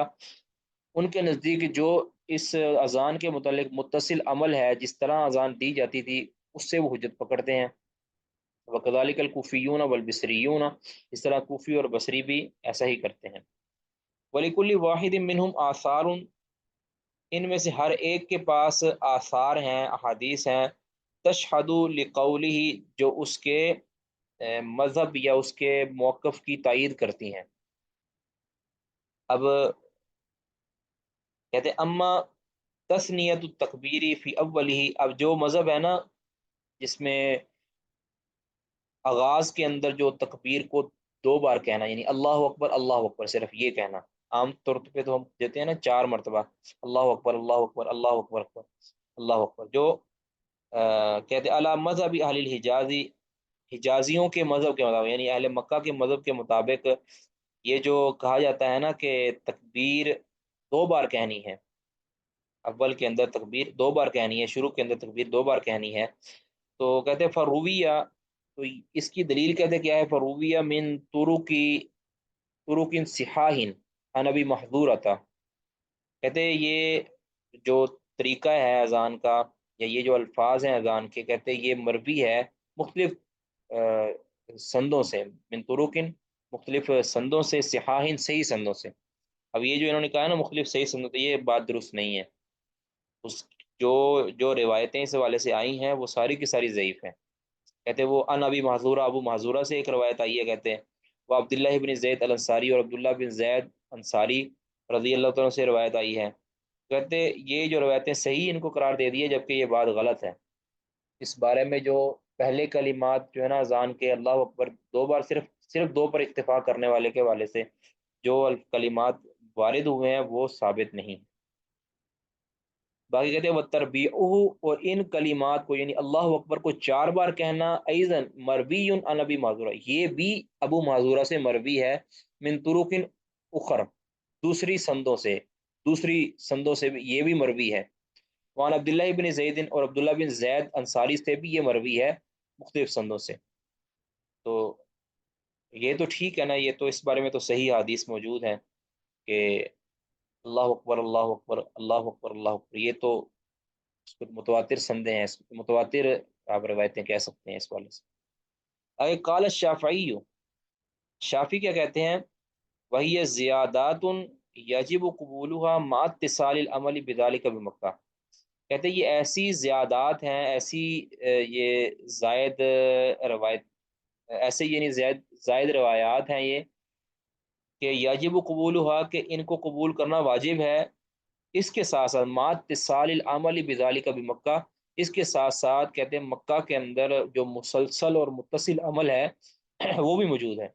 ان کے نزدیک جو اس اذان کے متعلق متصل عمل ہے، جس طرح اذان دی جاتی تھی اس سے وہ حجت پکڑتے ہیں۔ وکذالک الکوفیون والبصریون، اس طرح کوفی اور بصری بھی ایسا ہی کرتے ہیں۔ ولکل واحد منہم آثار، ان میں سے ہر ایک کے پاس آثار ہیں، احادیث ہیں، تشہد لقولہ، جو اس کے مذہب یا اس کے موقف کی تائید کرتی ہیں۔ اب کہتے ہیں اما تثنیۃ التکبیر فی اولہ، اب جو مذہب ہے نا جس میں آغاز کے اندر جو تکبیر کو 2 بار کہنا، یعنی اللہ اکبر صرف یہ کہنا، عام طور پہ تو ہم دیتے ہیں نا 4 مرتبہ اللہ اکبر اللہ اکبر اللہ اکبر اکبر اللہ اکبر، جو کہتے علی مذہب اہل الحجازی، حجازیوں کے مذہب کے مطابق، یعنی اہل مکہ کے مذہب کے مطابق یہ جو کہا جاتا ہے نا کہ تکبیر 2 بار کہنی ہے، اول کے اندر تکبیر 2 بار کہنی ہے، شروع کے اندر تکبیر 2 بار کہنی ہے، تو کہتے فرویہ، تو اس کی دلیل کہتے کیا ہے، فرویہ من طرق صحاح عن ابی محذورہ، کہتے یہ جو طریقہ ہے اذان کا یا یہ جو الفاظ ہیں اذان کے، کہتے یہ مروی ہے مختلف سندوں سے، من طرق مختلف سندوں سے، صحاح صحیح سندوں سے۔ اب یہ جو انہوں نے کہا ہے نا مختلف صحیح سندوں، تو یہ بات درست نہیں ہے، اس جو جو روایتیں اس حوالے سے آئی ہیں وہ ساری کی ساری ضعیف ہیں۔ کہتے وہ ان ابی محذورہ، ابو محذورہ سے ایک روایت آئی ہے، کہتے ہیں وہ عبداللہ بن زید الانصاری، اور عبداللہ بن زید انصاری رضی اللہ تعالیٰ سے روایت آئی ہے، کہتے یہ جو روایتیں صحیح ان کو قرار دے دی ہے، جبکہ یہ بات غلط ہے۔ اس بارے میں جو پہلے کلمات جو ہے نا اذان کے، اللہ اکبر 2 بار، صرف 2 پر اکتفا کرنے والے کے حوالے سے جو کلمات وارد ہوئے ہیں وہ ثابت نہیں۔ باقی کہتے ہیں وہ تربیعہ، اور ان کلمات کو یعنی اللہ اکبر کو 4 بار کہنا، ایضاً مروی عن ابی معذورہ، یہ بھی ابو معذورہ سے مروی ہے، من طرق اخر، دوسری سندوں سے بھی یہ بھی مروی ہے، وعن عبداللہ بن زید، اور عبداللہ بن زید انصاری سے بھی یہ مروی ہے مختلف سندوں سے۔ تو یہ تو ٹھیک ہے نا، یہ تو اس بارے میں تو صحیح حدیث موجود ہے کہ اللہ اکبر اللہ اکبر اللہ اکبر اللہ اکبر، یہ تو اس کو متواتر سندیں ہیں، متواتر آپ روایتیں کہہ سکتے ہیں اس والے سے۔ اے قال الشافعی، شافی کیا کہتے ہیں، وہی زیادات یجب قبولها مع اتصال العمل بذلك بمکہ، کہتے ہیں یہ ایسی زیادات ہیں، ایسی یہ زائد روایت، ایسے یعنی زائد روایات ہیں یہ، کہ یجب قبولها، کہ ان کو قبول کرنا واجب ہے، اس کے ساتھ ساتھ مع اتصال العمل بذلك بمکہ، اس کے ساتھ ساتھ کہتے ہیں مکہ کے اندر جو مسلسل اور متصل عمل ہے وہ بھی موجود ہے،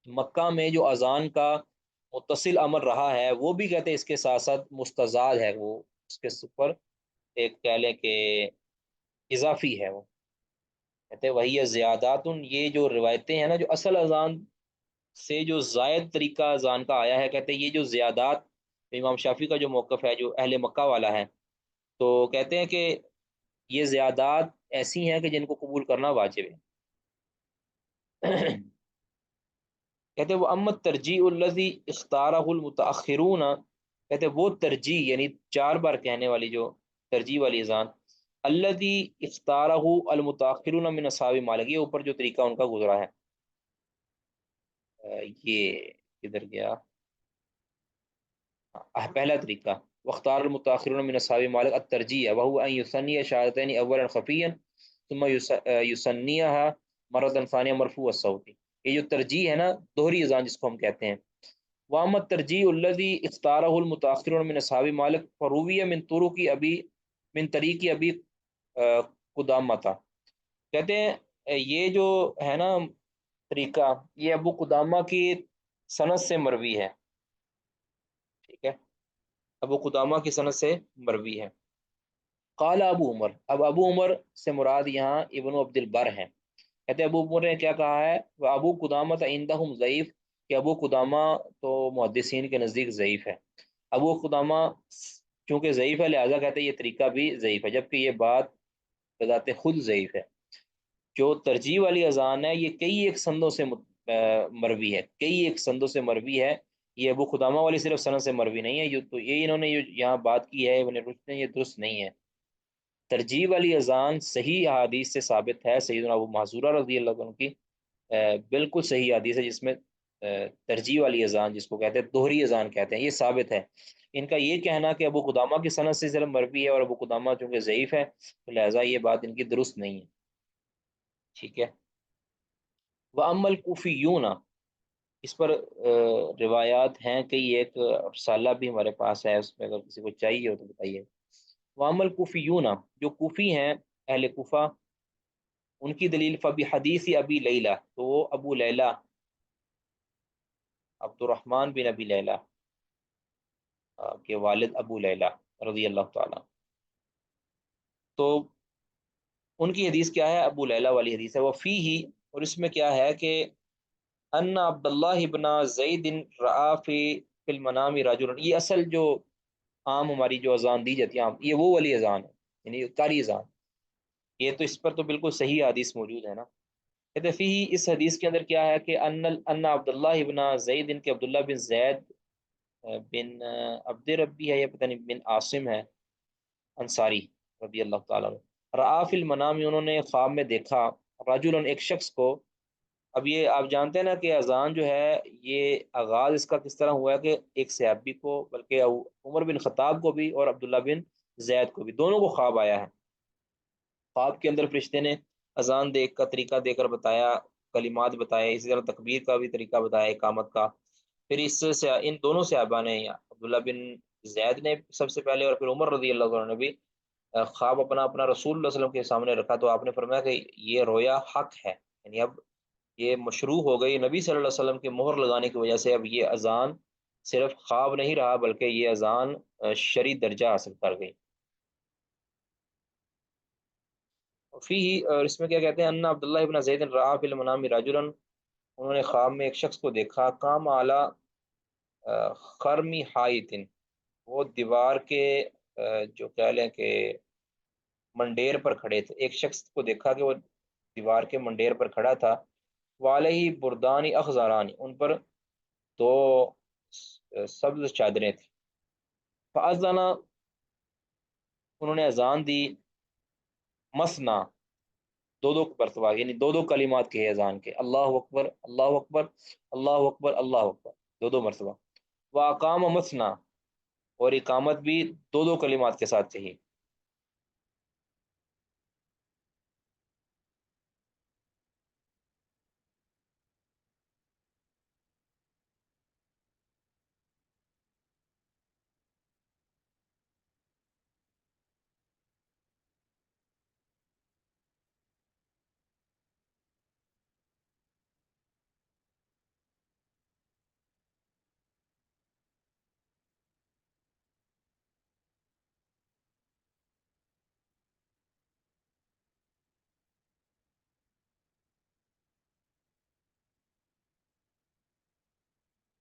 مکہ میں جو اذان کا متصل عمل رہا ہے وہ بھی کہتے ہیں اس کے ساتھ ساتھ مستزاد ہے، وہ اس کے اوپر ایک کہہ لیں کہ اضافی ہے وہ، کہتے ہیں وہی زیادات، یہ جو روایتیں ہیں نا جو اصل اذان سے جو زائد طریقہ اذان کا آیا ہے، کہتے ہیں یہ جو زیادات، امام شافی کا جو موقف ہے جو اہل مکہ والا ہے، تو کہتے ہیں کہ یہ زیادات ایسی ہیں کہ جن کو قبول کرنا واجب ہے۔ کہتے ہیں وہ امت ترجیح الذی اختارہ المتاخرون، کہتے ہیں وہ ترجیح یعنی 4 بار کہنے والی جو ترجیح والی اذان، الذی اختارہ المتاخرون من اصحاب مالک، یہ اوپر جو طریقہ ان کا گزرا ہے، یہ کدھر گیا، پہلا طریقہ واختار المتاخرون من اصحاب مالک الترجیح وهو ان يثني شهادتين اولا خفيا ثم يثنيها مرة ثانية مرفوع الصوت، یہ جو ترجیح ہے نا دوہری اذان جس کو ہم کہتے ہیں، وامت ترجیح الذي اختاره المتاخرون من اصحاب مالک فروی من طریق ابی قدامہ، کہتے ہیں یہ جو ہے نا طریقہ، یہ ابو قدامہ کی سند سے مروی ہے، ٹھیک ہے، ابو قدامہ کی سند سے مروی ہے۔ قال ابو عمر، اب ابو عمر سے مراد یہاں ابن عبد البر ہیں، کہتے ہیں ابو عمر نے کیا کہا ہے، وہ ابو قدامہ عندہم ضعیف، کہ ابو قدامہ تو محدثین کے نزدیک ضعیف ہے، ابو قدامہ چونکہ ضعیف ہے لہذا کہتے ہیں یہ طریقہ بھی ضعیف ہے، جبکہ یہ بات بذات خود ضعیف ہے۔ جو ترجیح والی اذان ہے یہ کئی ایک سندوں سے مروی ہے، کئی ایک سندوں سے مروی ہے، یہ ابو قدامہ والی صرف سند سے مروی نہیں ہے، تو یہ انہوں نے یہاں بات کی ہے ابن رشد نے، یہ درست نہیں ہے۔ ترجیح والی اذان صحیح احادیث سے ثابت ہے، سیدنا ابو محذورہ رضی اللہ عنہ کی بالکل صحیح حدیث ہے جس میں ترجیح والی اذان جس کو کہتے ہیں دوہری اذان کہتے ہیں، یہ ثابت ہے۔ ان کا یہ کہنا کہ ابو قدامہ کی سند سے صرف مروی ہے اور ابو قدامہ چونکہ ضعیف ہے تو لہٰذا یہ بات ان کی درست نہیں ہے، ٹھیک ہے۔ وَأَمَّا الْكُوفِيُّونَ، اس پر روایات ہیں کئی ایک، رسالہ بھی ہمارے پاس ہے، اس میں اگر کسی کو چاہیے ہو تو بتائیے۔ وَأَمَّا الْكُوفِيُّونَ، جو کوفی ہیں اہل کوفہ، ان کی دلیل فبحدیث ابی لیلہ، تو وہ ابو لیلہ عبد الرحمن بن ابی لیلہ کے والد ابو لیلہ رضی اللہ تعالیٰ، تو ان کی حدیث کیا ہے؟ ابو لیلہ والی حدیث ہے، وہ فی ہی، اور اس میں کیا ہے کہ ان عبداللہ ابن زید رآ فی المنام رجلا، یہ اصل جو عام ہماری جو اذان دی جاتی ہے عام، یہ وہ والی اذان ہے، یعنی قاری اذان، یہ تو اس پر تو بالکل صحیح حدیث موجود ہے نا۔ کہتے فی، اس حدیث کے اندر کیا ہے کہ ان عبداللہ ابن زید، ان کے عبداللہ بن زید بن عبد ربی ہے یا پتہ نہیں بن عاصم ہے انصاری رضی اللہ تعالیٰ عنہ، رآ فی المنام، انہوں نے خواب میں دیکھا رجلا، ایک شخص کو۔ اب یہ آپ جانتے ہیں نا کہ اذان جو ہے یہ آغاز اس کا کس طرح ہوا ہے کہ ایک صحابی کو، بلکہ عمر بن خطاب کو بھی اور عبداللہ بن زید کو بھی، دونوں کو خواب آیا ہے۔ خواب کے اندر فرشتے نے اذان دیکھ کا طریقہ دے کر بتایا، کلمات بتائے، اسی طرح تکبیر کا بھی طریقہ بتایا، اقامت کا۔ پھر اس سے ان دونوں صحابہ نے، عبداللہ بن زید نے سب سے پہلے اور پھر عمر رضی اللہ عنہ نے بھی خواب اپنا رسول اللہ علیہ وسلم کے سامنے رکھا، تو آپ نے فرمایا کہ یہ رویا حق ہے، یعنی اب یہ مشروع ہو گئی نبی صلی اللہ علیہ وسلم کے مہر لگانے کی وجہ سے، اب یہ اذان صرف خواب نہیں رہا بلکہ یہ اذان شرعی درجہ حاصل کر گئی۔ فی، اور اس میں کیا کہتے ہیں، ان عبداللہ ابن زید رآ فی المنام رجلا، انہوں نے خواب میں ایک شخص کو دیکھا، قام اعلی خرمی حائطن، وہ دیوار کے جو کہہ لیں کہ منڈیر پر کھڑے تھے، ایک شخص کو دیکھا کہ وہ دیوار کے منڈیر پر کھڑا تھا، والہ بردانی اخضرانی، ان پر دو سبز چادریں تھیں، فاذن، انہوں نے اذان دی، مسنا، دو دو مرتبہ، یعنی دو دو کلمات کے اذان کے، اللہ اکبر اللہ اکبر اللہ اکبر اللہ اکبر، دو دو مرتبہ، واقام مسنا، اور اقامت بھی دو دو کلمات کے ساتھ کہی۔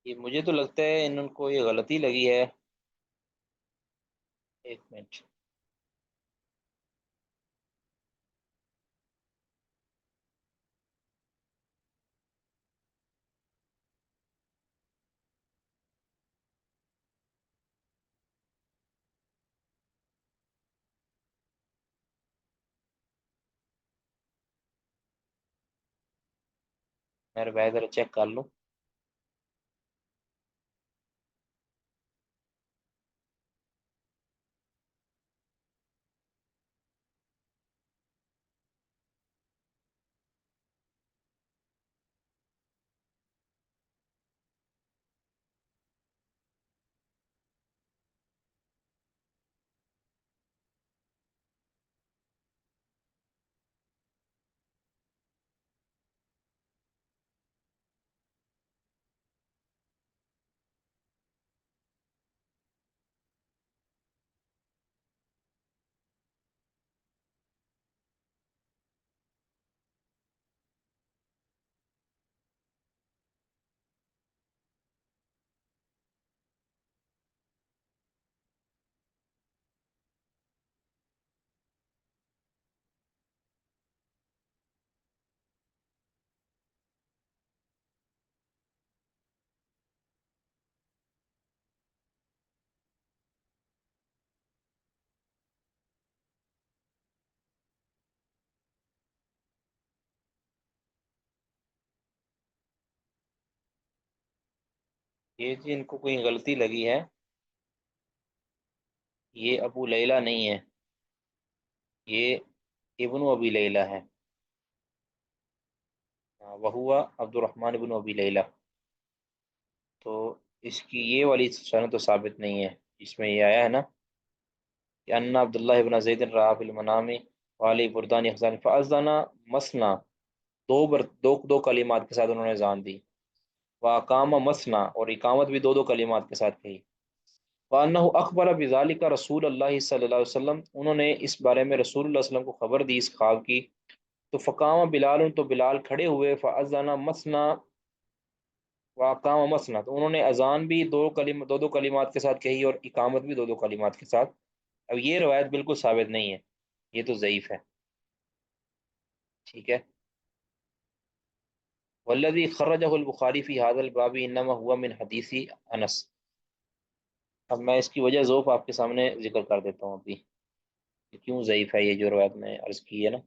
یہ مجھے تو لگتا ہے ان کو یہ غلطی لگی ہے، ایک منٹ، میں ذرا چیک کر لوں۔ یہ جی ان کو کوئی غلطی لگی ہے، یہ ابو لیلہ نہیں ہے، یہ ابن ابی لیلہ ہے، وہوا عبد الرحمن ابن ابی لیلہ، تو اس کی یہ والی سند تو ثابت نہیں ہے، اس میں یہ آیا ہے نا کہ ان عبداللہ ابن زید رآ فی المنام والی بردانی خزان فاذن مسنا، دو کلمات کے ساتھ انہوں نے اذان دی، واقام مسنا، اور اقامت بھی دو دو کلمات کے ساتھ کہی۔ وَأَنَّهُ أَخْبَرَ بِذَلِكَ رسول اللہ صلی اللہ علیہ وسلم، انہوں نے اس بارے میں رسول اللہ صلی اللہ علیہ وسلم کو خبر دی اس خواب کی. تو فقام بلال، تو بلال کھڑے ہوئے، فأذن مثنا وأقام مثنا، تو انہوں نے اذان بھی دو دو کلمات کے ساتھ کہی اور اقامت بھی دو دو کلمات کے ساتھ. اب یہ روایت بالکل ثابت نہیں ہے، یہ تو ضعیف ہے. ٹھیک ہے. والذی خرجہ البخاری فی هذا الباب انما هو من حدیث انس. اب میں اس کی وجہ ذوف آپ کے سامنے ذکر کر دیتا ہوں ابھی کہ کیوں ضعیف ہے یہ جو روایت میں عرض کی ہے نا.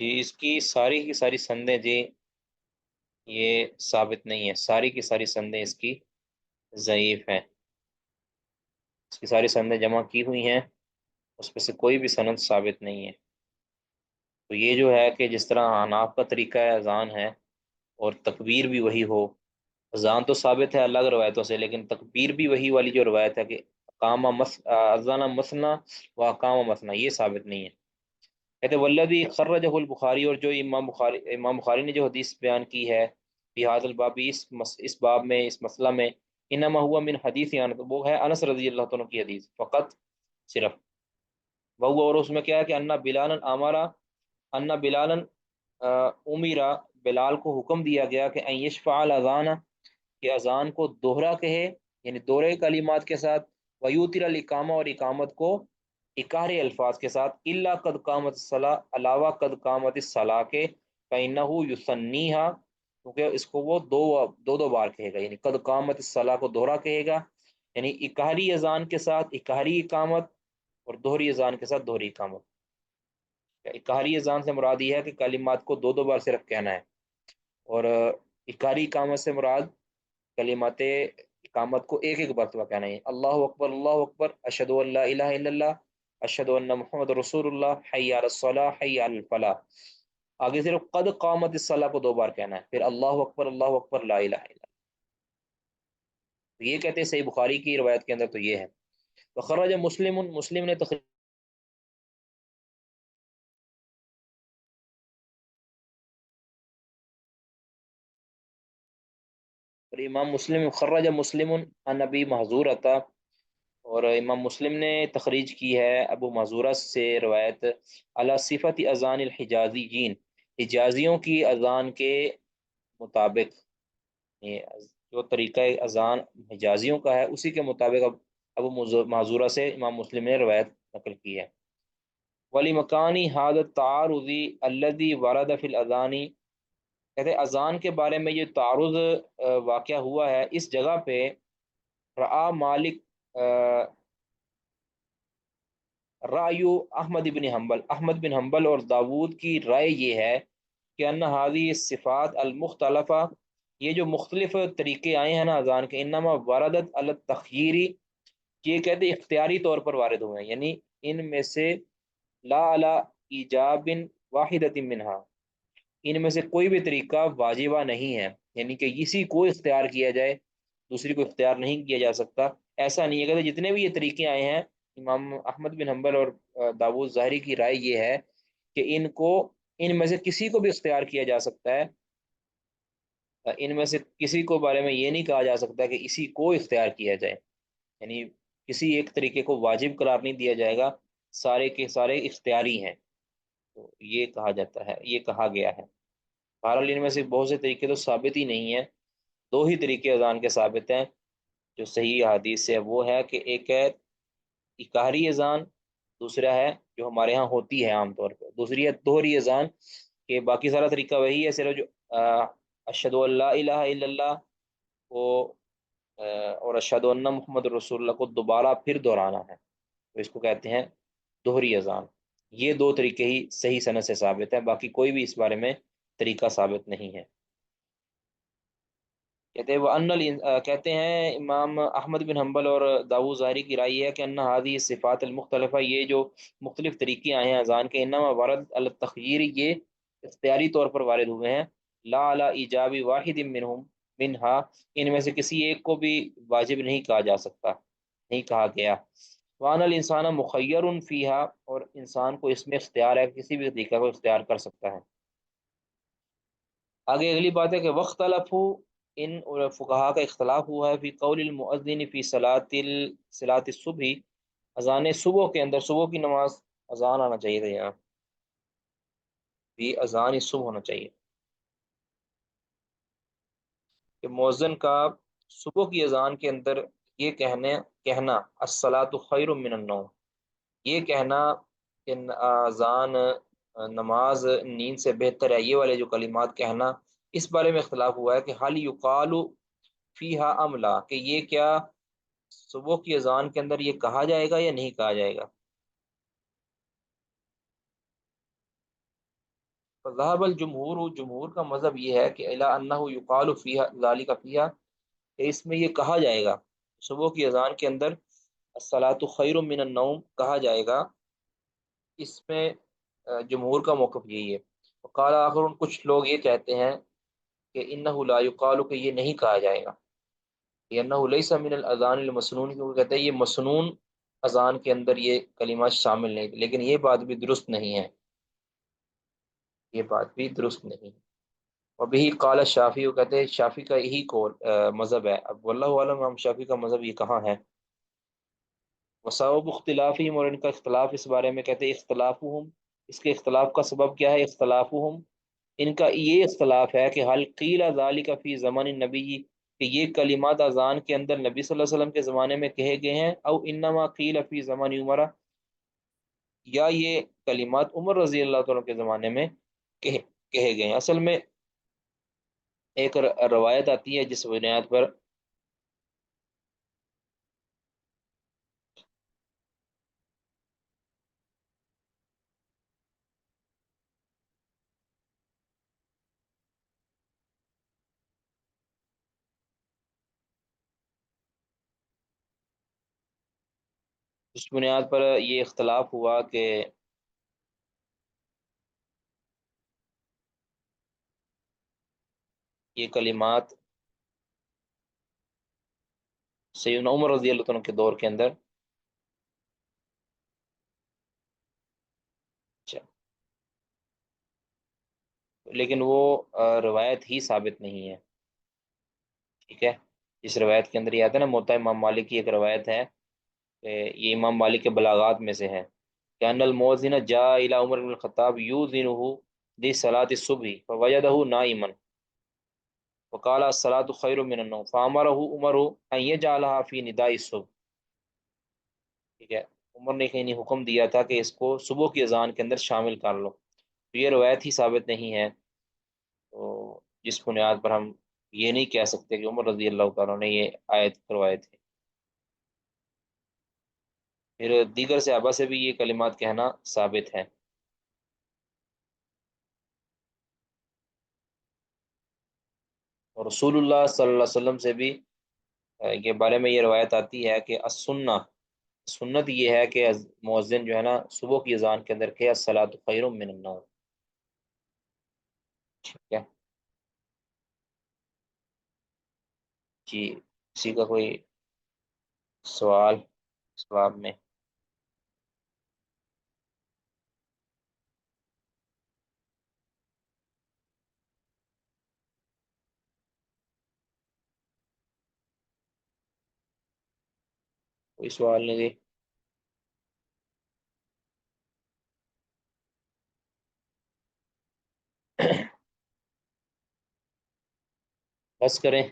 جی اس کی ساری سندیں جی یہ ثابت نہیں ہے، ساری کی ساری سندیں اس کی ضعیف ہیں. اس کی ساری سندیں جمع کی ہوئی ہیں، اس میں سے کوئی بھی سند ثابت نہیں ہے. تو یہ جو ہے کہ جس طرح حناف کا طریقہ ہے اذان ہے اور تکبیر بھی وہی ہو، اذان تو ثابت ہے الگ روایتوں سے، لیکن تکبیر بھی وہی والی جو روایت ہے کہ اذان مسنا و اقام مسنا، یہ ثابت نہیں ہے. کہتے والذی خرجہ البخاری، اور جو امام بخاری نے جو حدیث بیان کی ہے فی ھذا الباب، اس باب میں، اس مسئلہ میں، انما ہوا من حدیث انس، وہ ہے انس رضی اللہ تعالیٰ کی حدیث فقط، صرف. وہ اور اس میں کیا ہے کہ ان بلالا امیرا، بلال کو حکم دیا گیا کہ ان یشفع الاذان، کہ اذان کو دوہرا کہے، یعنی دوہرے کلمات کے ساتھ، ویوتر الاقامہ، اور اقامت کو اقہاری الفاظ کے ساتھ، الا قد قامت الصلاۃ، علاوہ قد قامت الصلاۃ کے، فإنہ یثنیہا، کیونکہ اس کو وہ دو بار کہے گا، یعنی قد قامت الصلاۃ کو دوہرا کہے گا، یعنی اقہاری اذان کے ساتھ اقہاری اقامت اور دوہری اذان کے ساتھ دوہری اقامت۔ اقہاری اذان سے مراد یہ ہے کہ کلمات کو دو بار صرف کہنا ہے، اور اقہاری اقامت سے مراد کلمات اقامت کو ایک مرتبہ کہنا ہے، اللہ اکبر، اشہد ان لا الہ الا اللہ، اشہد ان محمد رسول اللہ، حی علی الصلاح، حی علی الفلاح۔ آگے صرف قد قامت الصلاح کو دو بار کہنا ہے، پھر اللہ اکبر، لا الہ الا اللہ۔ یہ کہتے ہیں صحیح بخاری کی روایت کے اندر تو یہ ہے۔ وخرج مسلم، مسلم نے تخریج، اور امام مسلم، خرج مسلم عن ابی محذورۃ، اور امام مسلم نے تخریج کی ہے ابو محذورہ سے روایت، علی صفت اذان الحجازیین، حجازیوں کی اذان کے مطابق، یہ جو طریقہ اذان حجازیوں کا ہے اسی کے مطابق اب ابو معذورہ سے امام مسلم نے روایت نقل کی ہے۔ ولی مکانی حاد التعارض الذي ورد فی الاذان، کہتے ہیں اذان کے بارے میں یہ تعارض واقع ہوا ہے اس جگہ پہ، رعا مالک رایو احمد بن حنبل، احمد بن حنبل اور داود کی رائے یہ ہے کہ ان هذه الصفات المختلفہ، یہ جو مختلف طریقے آئے ہیں نا اذان کے، انما واردت علی التخییری، یہ کہتے ہیں اختیاری طور پر وارد ہوئے ہیں، یعنی ان میں سے لا علی ایجاب واحدۃ منہا، ان میں سے کوئی بھی طریقہ واجبہ نہیں ہے، یعنی کہ اسی کو اختیار کیا جائے، دوسری کو اختیار نہیں کیا جا سکتا، ایسا نہیں ہے۔ کہتے جتنے بھی یہ طریقے آئے ہیں، امام احمد بن حنبل اور داود ظاہری کی رائے یہ ہے کہ ان میں سے کسی کو بھی اختیار کیا جا سکتا ہے، ان میں سے کسی کو بارے میں یہ نہیں کہا جا سکتا کہ اسی کو اختیار کیا جائے، یعنی کسی ایک طریقے کو واجب قرار نہیں دیا جائے گا، سارے کے سارے اختیاری ہیں، تو یہ کہا جاتا ہے، یہ کہا گیا ہے۔ بہرحال ان میں سے بہت سے طریقے تو ثابت ہی نہیں ہیں، دو ہی طریقے اذان کے ثابت ہیں جو صحیح حدیث سے، وہ ہے کہ ایک ہے اقہاری اذان، دوسرا ہے جو ہمارے ہاں ہوتی ہے عام طور پہ، دوسری ہے دوہری اذان، کہ باقی سارا طریقہ وہی ہے، صرف جو اشہد ان لا الہ الا اللہ کو اور اشہد ان محمد رسول اللہ کو دوبارہ پھر دہرانا ہے، تو اس کو کہتے ہیں دوہری اذان۔ یہ دو طریقے ہی صحیح سند سے ثابت ہیں، باقی کوئی بھی اس بارے میں طریقہ ثابت نہیں ہے۔ کہتے ہیں امام احمد بن حنبل اور داؤد ظاہری کی رائے ہے کہ ان هذه الصفات المختلفہ، یہ جو مختلف طریقے آئے ہیں اذان کے، انما ورد علی التخییر، یہ اختیاری طور پر وارد ہوئے ہیں، لا علی ایجاب واحد منہا، ان میں سے کسی ایک کو بھی واجب نہیں کہا جا سکتا، نہیں کہا گیا۔ وان الانسان مخیر فیہا، اور انسان کو اس میں اختیار ہے، کسی بھی طریقہ کو اختیار کر سکتا ہے۔ آگے اگلی بات ہے کہ وختلفوا، ان فقہا کا اختلاف ہوا ہے، فی قول المؤذن فی صلاۃ الصبح، اذان صبح کے اندر، صبح کی نماز، اذان آنا چاہیے تھا یہاں بھی، اذان صبح ہونا چاہیے، کہ مؤذن کا صبح کی اذان کے اندر یہ کہنا الصلاۃ خیر من النوم، یہ کہنا کہ اذان نماز نیند سے بہتر ہے، یہ والے جو کلمات کہنا، اس بارے میں اختلاف ہوا ہے کہ حل یقال فیہا ام لا، کہ یہ کیا صبح کی اذان کے اندر یہ کہا جائے گا یا نہیں کہا جائے گا۔ فذهب الجمہور، جمہور کا مذہب یہ ہے کہ الی انہ یقال فیہا ذالک فیہا، کہ اس میں یہ کہا جائے گا، صبح کی اذان کے اندر الصلاۃ خیر من النوم کہا جائے گا، اس میں جمہور کا موقف یہی ہے۔ وقال آخر، کچھ لوگ یہ کہتے ہیں کہ انہ لا یقال، کہ یہ نہیں کہا جائے گا، انہ لیس من الاذان المسنون، کیونکہ کہتے ہیں یہ مسنون اذان کے اندر یہ کلمات شامل نہیں، لیکن یہ بات بھی درست نہیں ہے، یہ بات بھی درست نہیں۔ وبہ قال شافعی، کہتے ہیں شافعی کا یہی مذہب ہے، اب واللہ عالم ہم شافعی کا مذہب یہ کہاں ہے۔ وسبب اختلافہم، اور ان کا اختلاف اس بارے میں، کہتے ہیں اختلافہم، اس کے اختلاف کا سبب کیا ہے، اختلافہم، ان کا یہ اختلاف ہے کہ حل قیل ذالک فی زمان النبی، کہ یہ کلمات اذان کے اندر نبی صلی اللہ علیہ وسلم کے زمانے میں کہے گئے ہیں، او انما قیل فی زمان عمر، یا یہ کلمات عمر رضی اللہ عنہ کے زمانے میں کہے کہے گئے ہیں؟ اصل میں ایک روایت آتی ہے جس بنیاد پر یہ اختلاف ہوا کہ یہ کلمات سیدنا عمر رضی اللہ عنہ کے دور کے اندر اچھا، لیکن وہ روایت ہی ثابت نہیں ہے، ٹھیک ہے؟ اس روایت کے اندر یہ آتا ہے نا، موطا امام مالک کی ایک روایت ہے کہ یہ امام مالک کے بلاغات میں سے ہے کہ ان المؤذن جاء الى عمر بن الخطاب یؤذنه لصلاة الصبح فوجده نائما وقال الصلاة خیر من النوم فامره عمر ان يجعلها في نداء الصبح، ٹھیک ہے؟ عمر نے کہیں حکم دیا تھا کہ اس کو صبح کی اذان کے اندر شامل کر لو، تو یہ روایت ہی ثابت نہیں ہے، تو جس بنیاد پر ہم یہ نہیں کہہ سکتے کہ عمر رضی اللہ تعالیٰ نے یہ آیت کروائے تھے۔ پھر دیگر صحابہ سے بھی یہ کلمات کہنا ثابت ہے۔ اور رسول اللہ صلی اللہ علیہ وسلم سے بھی کے بارے میں یہ روایت آتی ہے کہ السنہ، سنت یہ ہے کہ مؤذن جو ہے نا صبح کی اذان کے اندر کہ الصلاۃ خیر من النوم، ٹھیک ہے جی؟ کسی کا کوئی سوال جواب میں؟ کوئی سوال نہیں دی؟ بس کریں؟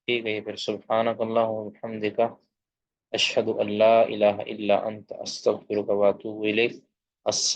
ٹھیک ہے، پھر سبحانک اللہم وبحمدک اشہد ان لا الہ الا انت استغفرک واتوب الیک۔ السلام